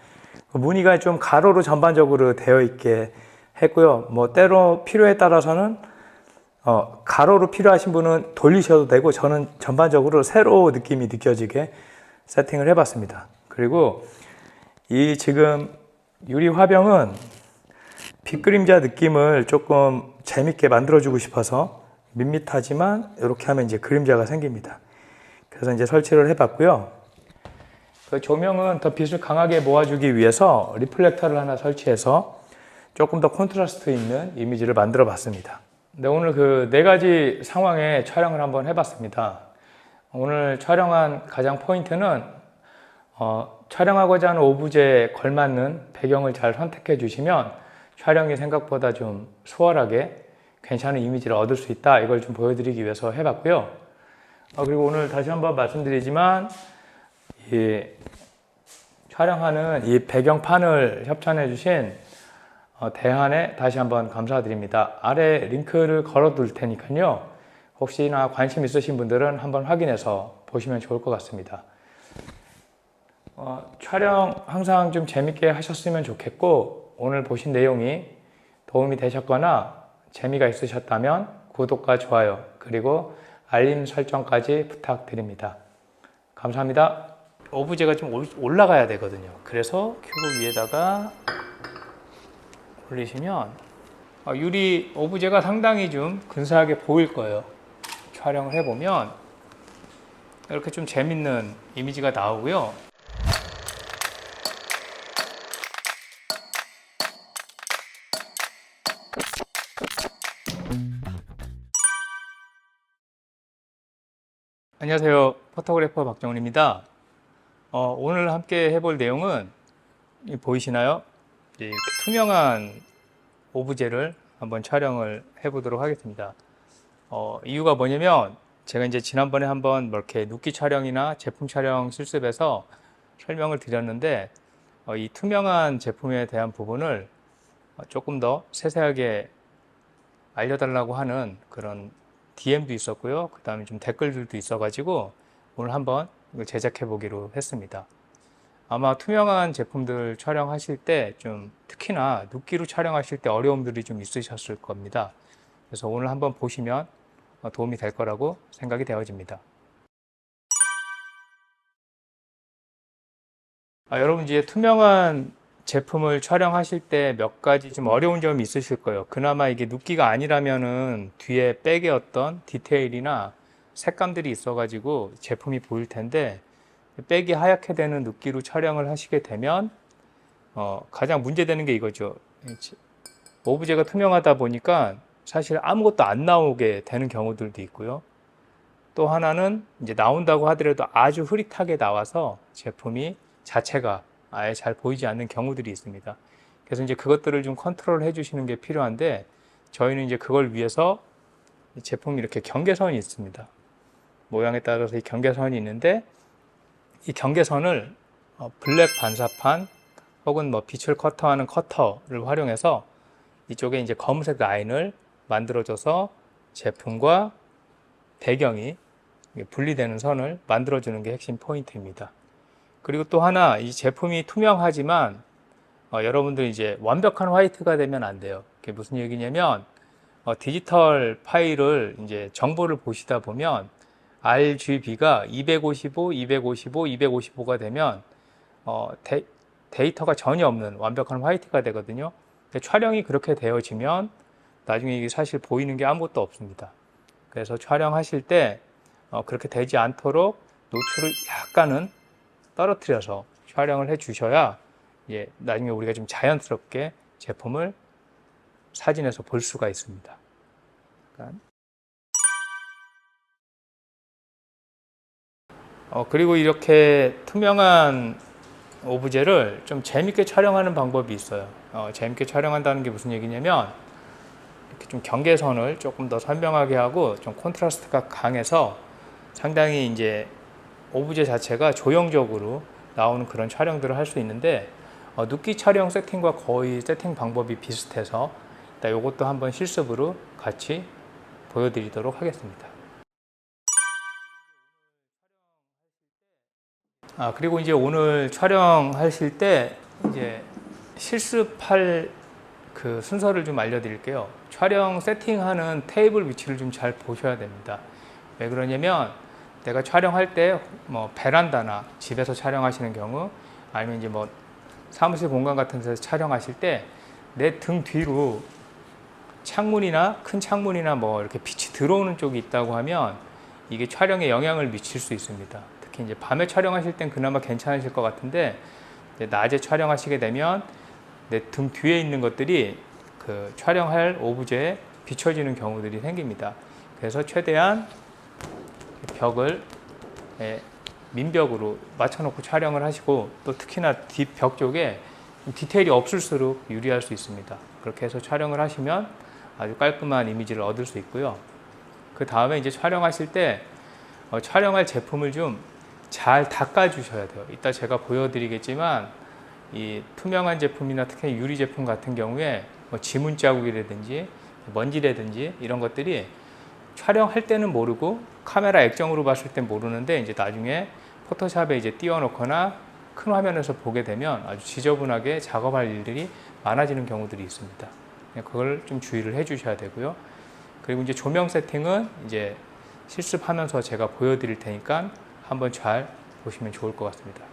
무늬가 좀 가로로 전반적으로 되어 있게 했고요. 뭐 때로 필요에 따라서는 가로로 필요하신 분은 돌리셔도 되고 저는 전반적으로 세로 느낌이 느껴지게 세팅을 해봤습니다. 그리고 이 지금 유리 화병은 빛그림자 느낌을 조금 재밌게 만들어주고 싶어서 밋밋하지만 이렇게 하면 이제 그림자가 생깁니다. 그래서 이제 설치를 해봤고요. 그 조명은 더 빛을 강하게 모아주기 위해서 리플렉터를 하나 설치해서 조금 더 콘트라스트 있는 이미지를 만들어 봤습니다. 네, 오늘 그 4가지 상황의 촬영을 한번 해봤습니다. 오늘 촬영한 가장 포인트는 촬영하고자 하는 오브제에 걸맞는 배경을 잘 선택해 주시면 촬영이 생각보다 좀 수월하게 괜찮은 이미지를 얻을 수 있다, 이걸 좀 보여드리기 위해서 해봤고요. 그리고 오늘 다시 한번 말씀드리지만 이 촬영하는 이 배경판을 협찬해 주신 대한에 다시 한번 감사드립니다. 아래 링크를 걸어 둘 테니까요. 혹시나 관심 있으신 분들은 한번 확인해서 보시면 좋을 것 같습니다. 촬영 항상 좀 재밌게 하셨으면 좋겠고 오늘 보신 내용이 도움이 되셨거나 재미가 있으셨다면 구독과 좋아요 그리고 알림 설정까지 부탁드립니다. 감사합니다. 오브제가 좀 올라가야 되거든요. 그래서 큐브 위에다가 올리시면 유리 오브제가 상당히 좀 근사하게 보일 거예요. 촬영을 해보면 이렇게 좀 재밌는 이미지가 나오고요. 안녕하세요. 포토그래퍼 박정훈입니다. 오늘 함께 해볼 내용은 보이시나요? 이렇게 투명한 오브제를 한번 촬영을 해보도록 하겠습니다. 이유가 뭐냐면 제가 이제 지난번에 한번 이렇게 눕기 촬영이나 제품 촬영 실습에서 설명을 드렸는데 이 투명한 제품에 대한 부분을 조금 더 세세하게 알려달라고 하는 그런 DM도 있었고요. 그 다음에 좀 댓글들도 있어가지고 오늘 한번 이걸 제작해 보기로 했습니다. 아마 투명한 제품들 촬영하실 때 좀 특히나 눕기로 촬영하실 때 어려움들이 좀 있으셨을 겁니다. 그래서 오늘 한번 보시면 도움이 될 거라고 생각이 되어집니다. 여러분 이제 투명한 제품을 촬영하실 때 몇 가지 좀 어려운 점이 있으실 거예요. 그나마 이게 눕기가 아니라면은 뒤에 백의 어떤 디테일이나 색감들이 있어가지고 제품이 보일 텐데 백이 하얗게 되는 눕기로 촬영을 하시게 되면 가장 문제되는 게 이거죠. 오브제가 투명하다 보니까 사실 아무것도 안 나오게 되는 경우들도 있고요. 또 하나는 이제 나온다고 하더라도 아주 흐릿하게 나와서 제품이 자체가 아예 잘 보이지 않는 경우들이 있습니다. 그래서 이제 그것들을 좀 컨트롤 해 주시는 게 필요한데 저희는 이제 그걸 위해서 이 제품이 이렇게 경계선이 있습니다. 모양에 따라서 이 경계선이 있는데 이 경계선을 블랙 반사판 혹은 뭐 빛을 커터하는 커터를 활용해서 이쪽에 이제 검은색 라인을 만들어줘서 제품과 배경이 분리되는 선을 만들어주는 게 핵심 포인트입니다. 그리고 또 하나 이 제품이 투명하지만 여러분들 이제 완벽한 화이트가 되면 안 돼요. 그게 무슨 얘기냐면 디지털 파일을 이제 정보를 보시다 보면 RGB가 255, 255, 255가 되면 데이터가 전혀 없는 완벽한 화이트가 되거든요. 촬영이 그렇게 되어지면 나중에 이게 사실 보이는 게 아무것도 없습니다. 그래서 촬영하실 때 그렇게 되지 않도록 노출을 약간은 떨어뜨려서 촬영을 해 주셔야 나중에 우리가 좀 자연스럽게 제품을 사진에서 볼 수가 있습니다. 그리고 이렇게 투명한 오브제를 좀 재밌게 촬영하는 방법이 있어요. 재밌게 촬영한다는 게 무슨 얘기냐면 이렇게 좀 경계선을 조금 더 선명하게 하고 좀 콘트라스트가 강해서 상당히 이제 오브제 자체가 조형적으로 나오는 그런 촬영들을 할 수 있는데 눕기 촬영 세팅과 거의 세팅 방법이 비슷해서 일단 이것도 한번 실습으로 같이 보여드리도록 하겠습니다. 그리고 이제 오늘 촬영하실 때 이제 실습할 그 순서를 좀 알려드릴게요. 촬영 세팅하는 테이블 위치를 좀 잘 보셔야 됩니다. 왜 그러냐면 내가 촬영할 때 뭐 베란다나 집에서 촬영하시는 경우 아니면 이제 뭐 사무실 공간 같은 데서 촬영하실 때 내 등 뒤로 창문이나 큰 창문이나 뭐 이렇게 빛이 들어오는 쪽이 있다고 하면 이게 촬영에 영향을 미칠 수 있습니다. 특히 이제 밤에 촬영하실 땐 그나마 괜찮으실 것 같은데 낮에 촬영하시게 되면 내 등 뒤에 있는 것들이 그 촬영할 오브제에 비춰지는 경우들이 생깁니다. 그래서 최대한 벽을 민벽으로 맞춰놓고 촬영을 하시고 또 특히나 뒷벽 쪽에 디테일이 없을수록 유리할 수 있습니다. 그렇게 해서 촬영을 하시면 아주 깔끔한 이미지를 얻을 수 있고요. 그 다음에 이제 촬영하실 때 촬영할 제품을 좀 잘 닦아 주셔야 돼요. 이따 제가 보여드리겠지만 이 투명한 제품이나 특히 유리 제품 같은 경우에 뭐 지문 자국이라든지 먼지라든지 이런 것들이 촬영할 때는 모르고 카메라 액정으로 봤을 땐 모르는데 이제 나중에 포토샵에 이제 띄워놓거나 큰 화면에서 보게 되면 아주 지저분하게 작업할 일들이 많아지는 경우들이 있습니다. 그걸 좀 주의를 해 주셔야 되고요. 그리고 이제 조명 세팅은 이제 실습하면서 제가 보여드릴 테니까 한번 잘 보시면 좋을 것 같습니다.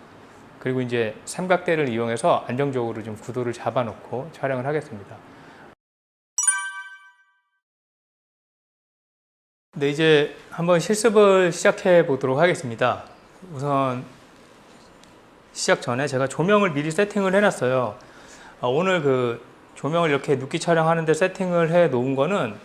그리고 이제 삼각대를 이용해서 안정적으로 좀 구도를 잡아놓고 촬영을 하겠습니다. 네, 이제 한번 실습을 시작해 보도록 하겠습니다. 우선 시작 전에 제가 조명을 미리 세팅을 해놨어요. 오늘 그 조명을 이렇게 눕기 촬영하는데 세팅을 해 놓은 거는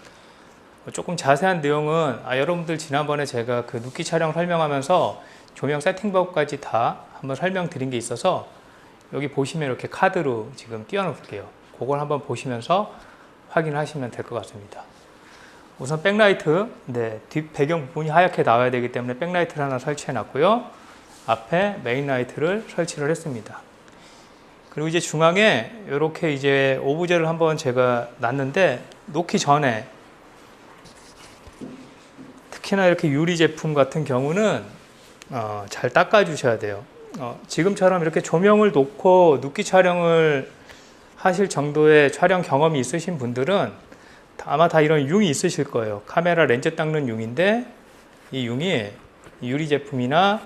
조금 자세한 내용은 여러분들 지난번에 제가 그 눕기 촬영 설명하면서 조명 세팅법까지 다 한번 설명드린 게 있어서 여기 보시면 이렇게 카드로 지금 띄워 놓을게요. 그걸 한번 보시면서 확인하시면 될 것 같습니다. 우선 백라이트, 뒷 배경 부분이 하얗게 나와야 되기 때문에 백라이트를 하나 설치해 놨고요. 앞에 메인 라이트를 설치를 했습니다. 그리고 이제 중앙에 이렇게 이제 오브제를 한번 제가 놨는데 놓기 전에 특히나 이렇게 유리 제품 같은 경우는 잘 닦아 주셔야 돼요. 지금처럼 이렇게 조명을 놓고 눕기 촬영을 하실 정도의 촬영 경험이 있으신 분들은 아마 다 이런 융이 있으실 거예요. 카메라 렌즈 닦는 융인데 이 융이 유리 제품이나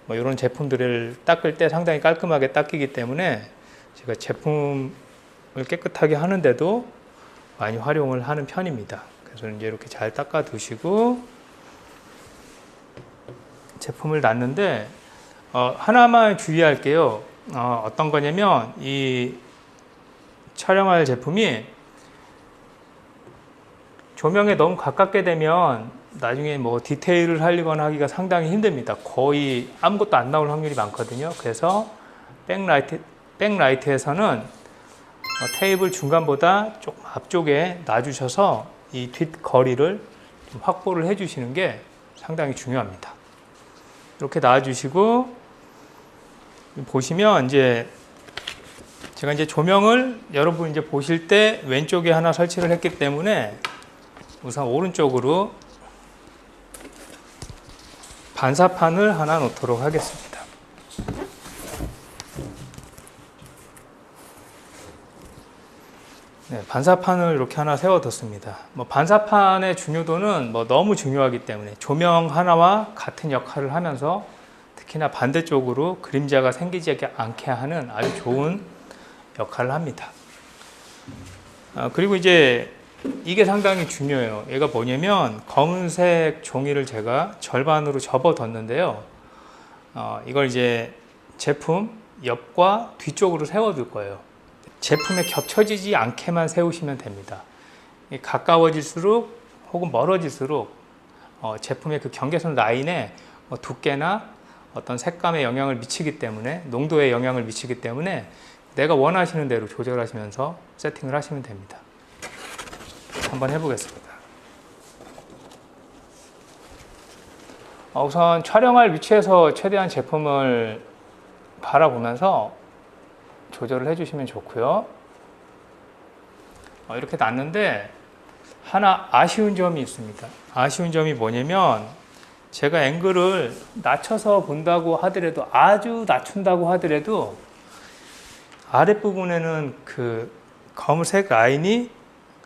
뭐 이런 제품들을 닦을 때 상당히 깔끔하게 닦이기 때문에 제가 제품을 깨끗하게 하는데도 많이 활용을 하는 편입니다. 그래서 이제 이렇게 잘 닦아 두시고 제품을 놨는데 하나만 주의할게요. 어떤 거냐면 이 촬영할 제품이 조명에 너무 가깝게 되면 나중에 뭐 디테일을 하거나 하기가 상당히 힘듭니다. 거의 아무것도 안 나올 확률이 많거든요. 그래서 백라이트에서는 테이블 중간보다 조금 앞쪽에 놔주셔서 이 뒷거리를 좀 확보를 해주시는 게 상당히 중요합니다. 이렇게 놔주시고 보시면 이제 제가 이제 조명을 여러분 이제 보실 때 왼쪽에 하나 설치를 했기 때문에 우선 오른쪽으로 반사판을 하나 놓도록 하겠습니다. 네, 반사판을 이렇게 하나 세워뒀습니다. 반사판의 중요도는 너무 중요하기 때문에 조명 하나와 같은 역할을 하면서 특히나 반대쪽으로 그림자가 생기지 않게 하는 아주 좋은 역할을 합니다. 그리고 이제 이게 상당히 중요해요. 얘가 뭐냐면 검은색 종이를 제가 절반으로 접어뒀는데요. 이걸 이제 제품 옆과 뒤쪽으로 세워둘 거예요. 제품에 겹쳐지지 않게만 세우시면 됩니다. 가까워질수록 혹은 멀어질수록 제품의 그 경계선 라인에 두께나 어떤 색감에 영향을 미치기 때문에 농도에 영향을 미치기 때문에 내가 원하시는 대로 조절하시면서 세팅을 하시면 됩니다. 한번 해보겠습니다. 우선 촬영할 위치에서 최대한 제품을 바라보면서 조절을 해주시면 좋고요. 이렇게 놨는데 하나 아쉬운 점이 있습니다. 아쉬운 점이 뭐냐면 제가 앵글을 낮춰서 본다고 하더라도 아주 낮춘다고 하더라도 아랫부분에는 그 검은색 라인이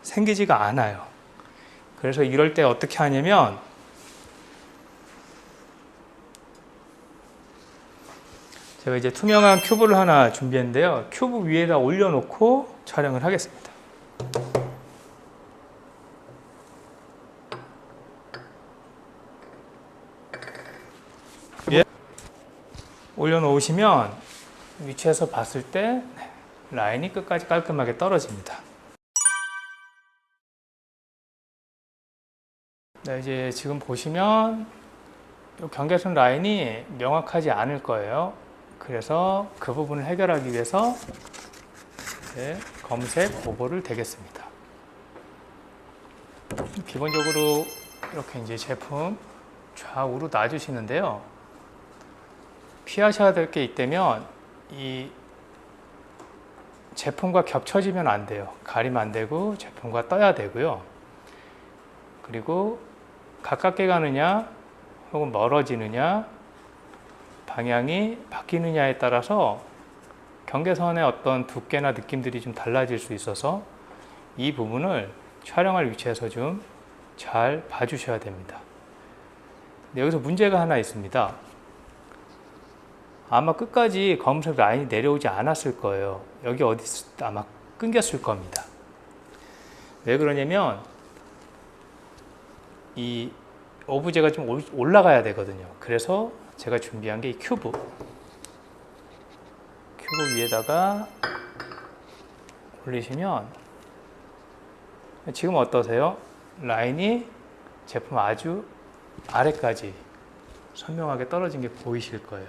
생기지가 않아요. 그래서 이럴 때 어떻게 하냐면 제가 이제 투명한 큐브를 하나 준비했는데요. 큐브 위에다 올려놓고 촬영을 하겠습니다. 올려놓으시면 위치에서 봤을 때 라인이 끝까지 깔끔하게 떨어집니다. 네, 이제 지금 보시면 이 경계선 라인이 명확하지 않을 거예요. 그래서 그 부분을 해결하기 위해서 검은색 오버를 대겠습니다. 기본적으로 이렇게 이제 제품 좌우로 놔주시는데요. 피하셔야 될 게 있다면 이 제품과 겹쳐지면 안 돼요. 가리면 안 되고 제품과 떠야 되고요. 그리고 가깝게 가느냐 혹은 멀어지느냐 방향이 바뀌느냐에 따라서 경계선의 어떤 두께나 느낌들이 좀 달라질 수 있어서 이 부분을 촬영할 위치에서 좀 잘 봐주셔야 됩니다. 근데 여기서 문제가 하나 있습니다. 아마 끝까지 검은색 라인이 내려오지 않았을 거예요. 여기 어디 아마 끊겼을 겁니다. 왜 그러냐면 이 오브제가 좀 올라가야 되거든요. 그래서 제가 준비한 게 이 큐브 위에다가 올리시면 지금 어떠세요? 라인이 제품 아주 아래까지 선명하게 떨어진 게 보이실 거예요.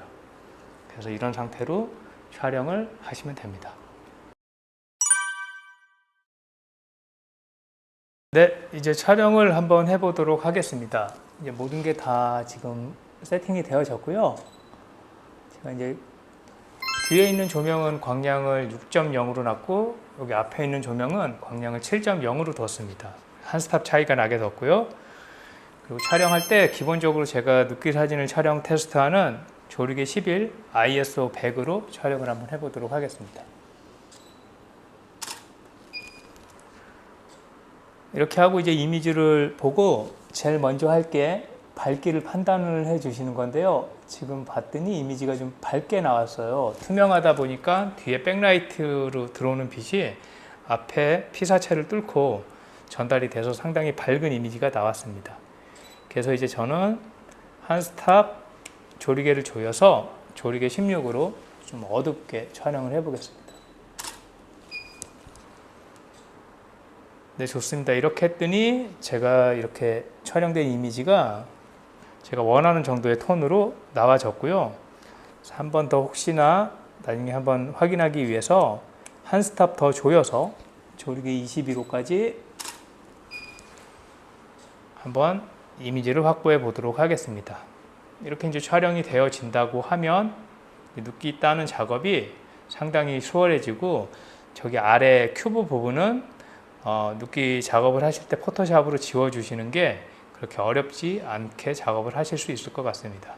그래서 이런 상태로 촬영을 하시면 됩니다. 네, 이제 촬영을 한번 해보도록 하겠습니다. 이제 모든 게 다 지금 세팅이 되어졌고요. 제가 이제 뒤에 있는 조명은 광량을 6.0으로 놨고 여기 앞에 있는 조명은 광량을 7.0으로 뒀습니다. 한 스탑 차이가 나게 뒀고요. 그리고 촬영할 때 기본적으로 제가 눕기 사진을 촬영 테스트하는 조리개 11 ISO 100으로 촬영을 한번 해보도록 하겠습니다. 이렇게 하고 이제 이미지를 보고 제일 먼저 할 게 밝기를 판단을 해 주시는 건데요. 지금 봤더니 이미지가 좀 밝게 나왔어요. 투명하다 보니까 뒤에 백라이트로 들어오는 빛이 앞에 피사체를 뚫고 전달이 돼서 상당히 밝은 이미지가 나왔습니다. 그래서 이제 저는 한 스탑 조리개를 조여서 조리개 16으로 좀 어둡게 촬영을 해 보겠습니다. 네, 좋습니다. 이렇게 했더니 제가 이렇게 촬영된 이미지가 제가 원하는 정도의 톤으로 나와졌고요. 한 번 더 혹시나 나중에 한번 확인하기 위해서 한 스탑 더 조여서 조리개 21호까지 한번 이미지를 확보해 보도록 하겠습니다. 이렇게 이제 촬영이 되어진다고 하면 눕기 따는 작업이 상당히 수월해지고 저기 아래 큐브 부분은 눕기 작업을 하실 때 포토샵으로 지워주시는 게 그렇게 어렵지 않게 작업을 하실 수 있을 것 같습니다.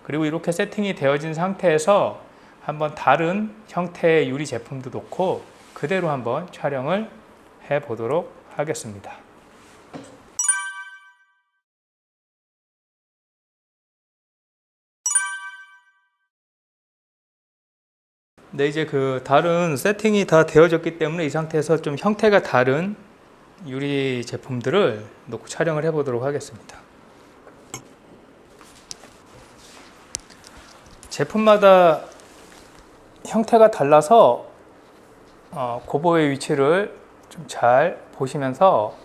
그리고 이렇게 세팅이 되어진 상태에서 한번 다른 형태의 유리 제품도 놓고 그대로 한번 촬영을 해 보도록 하겠습니다. 네, 이제 그 다른 세팅이 다 되어졌기 때문에 이 상태에서 좀 형태가 다른 유리 제품들을 놓고 촬영을 해 보도록 하겠습니다. 제품마다 형태가 달라서 고보의 위치를 좀 잘 보시면서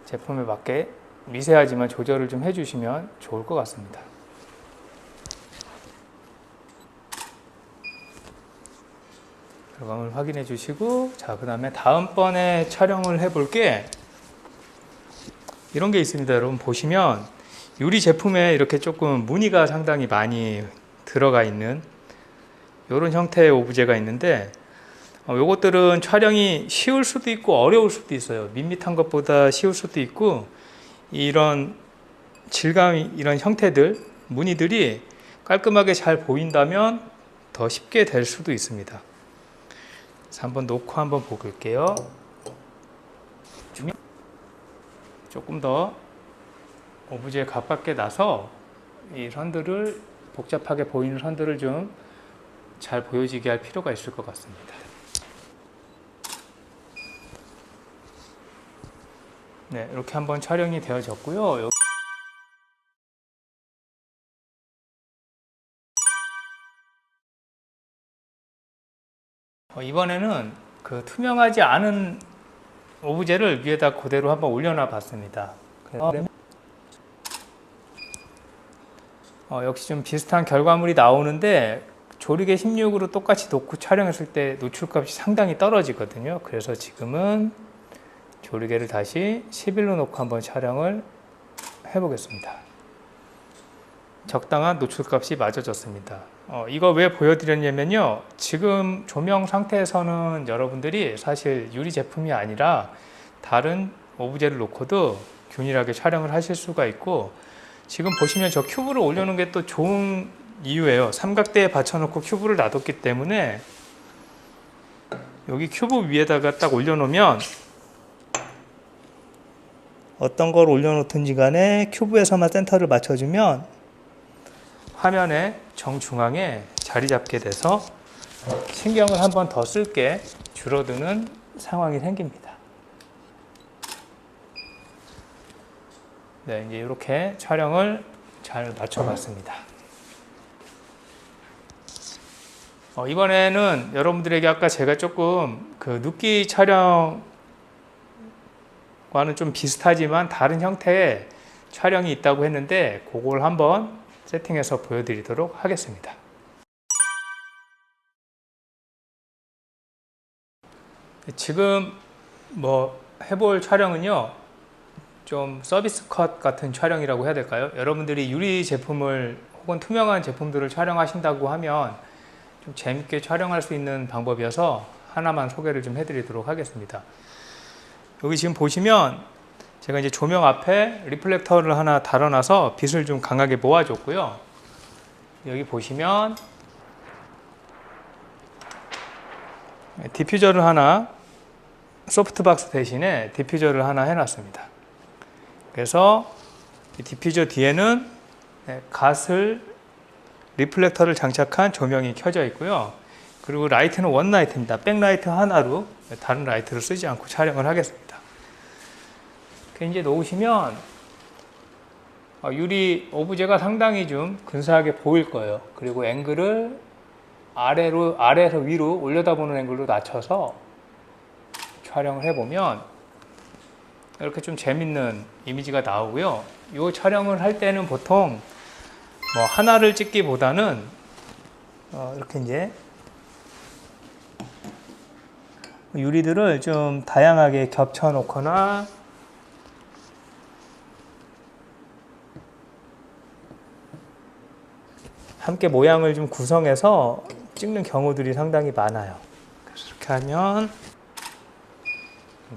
제품에 맞게 미세하지만 조절을 좀 해주시면 좋을 것 같습니다. 결과물 확인해 주시고, 자, 그 다음에 다음번에 촬영을 해 볼 게 이런 게 있습니다. 여러분 보시면 유리 제품에 이렇게 조금 무늬가 상당히 많이 들어가 있는 이런 형태의 오브제가 있는데 요것들은 촬영이 쉬울 수도 있고 어려울 수도 있어요. 밋밋한 것보다 쉬울 수도 있고, 이런 질감이, 이런 형태들, 무늬들이 깔끔하게 잘 보인다면 더 쉽게 될 수도 있습니다. 그래서 한번 놓고 한번 볼게요. 조금 더 오브제에 가깝게 놔서 이 선들을, 복잡하게 보이는 선들을 좀 잘 보여지게 할 필요가 있을 것 같습니다. 네, 이렇게 한번 촬영이 되어졌고요. 이번에는 그 투명하지 않은 오브제를 위에다 그대로 한번 올려놔 봤습니다. 역시 좀 비슷한 결과물이 나오는데 조리개 16으로 똑같이 놓고 촬영했을 때 노출값이 상당히 떨어지거든요. 그래서 지금은 조리개를 다시 11로 놓고 한번 촬영을 해보겠습니다. 적당한 노출값이 맞아졌습니다. 이거 왜 보여드렸냐면요, 지금 조명 상태에서는 여러분들이 사실 유리 제품이 아니라 다른 오브제를 놓고도 균일하게 촬영을 하실 수가 있고, 지금 보시면 저 큐브를 올려놓은 게 또 좋은 이유예요. 삼각대에 받쳐놓고 큐브를 놔뒀기 때문에 여기 큐브 위에다가 딱 올려놓으면 어떤 걸 올려놓든지 간에 큐브에서만 센터를 맞춰주면 화면의 정중앙에 자리 잡게 돼서 신경을 한 번 더 쓸 게 줄어드는 상황이 생깁니다. 네, 이제 이렇게 촬영을 잘 맞춰봤습니다. 이번에는 여러분들에게 아까 제가 조금 그 눕기 촬영과는 좀 비슷하지만 다른 형태의 촬영이 있다고 했는데 그걸 한번 세팅해서 보여드리도록 하겠습니다. 지금 뭐 해볼 촬영은요, 좀 서비스 컷 같은 촬영이라고 해야 될까요? 여러분들이 유리 제품을 혹은 투명한 제품들을 촬영하신다고 하면 좀 재밌게 촬영할 수 있는 방법이어서 하나만 소개를 좀 해드리도록 하겠습니다. 여기 지금 보시면 제가 이제 조명 앞에 리플렉터를 하나 달아놔서 빛을 좀 강하게 모아줬고요. 여기 보시면 디퓨저를 하나, 소프트박스 대신에 디퓨저를 하나 해놨습니다. 그래서 이 디퓨저 뒤에는 가슬 리플렉터를 장착한 조명이 켜져 있고요. 그리고 라이트는 원라이트입니다. 백라이트 하나로 다른 라이트를 쓰지 않고 촬영을 하겠습니다. 이제 놓으시면 유리 오브제가 상당히 좀 근사하게 보일 거예요. 그리고 앵글을 아래에서 위로 올려다보는 앵글로 낮춰서 촬영을 해보면 이렇게 좀 재밌는 이미지가 나오고요. 이 촬영을 할 때는 보통 뭐 하나를 찍기보다는 이렇게 이제 유리들을 좀 다양하게 겹쳐 놓거나 함께 모양을 좀 구성해서 찍는 경우들이 상당히 많아요. 그래서 이렇게 하면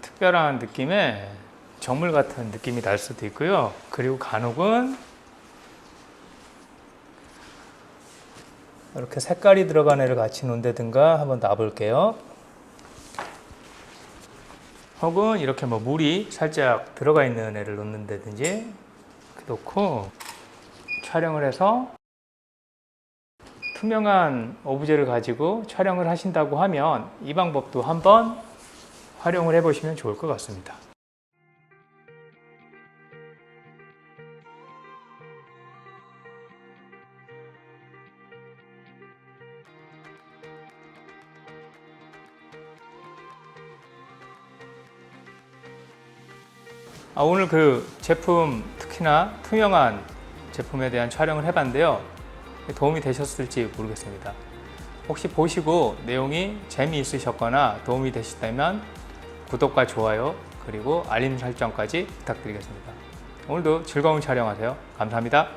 특별한 느낌의 정물 같은 느낌이 날 수도 있고요. 그리고 간혹은 이렇게 색깔이 들어간 애를 같이 놓는다든가 한번 놔볼게요. 혹은 이렇게 뭐 물이 살짝 들어가 있는 애를 놓는다든지 이렇게 놓고 촬영을 해서 투명한 오브제를 가지고 촬영을 하신다고 하면 이 방법도 한번 활용을 해보시면 좋을 것 같습니다. 오늘 그 제품, 특히나 투명한 제품에 대한 촬영을 해봤는데요. 도움이 되셨을지 모르겠습니다. 혹시 보시고 내용이 재미있으셨거나 도움이 되셨다면 구독과 좋아요 그리고 알림 설정까지 부탁드리겠습니다. 오늘도 즐거운 촬영하세요. 감사합니다.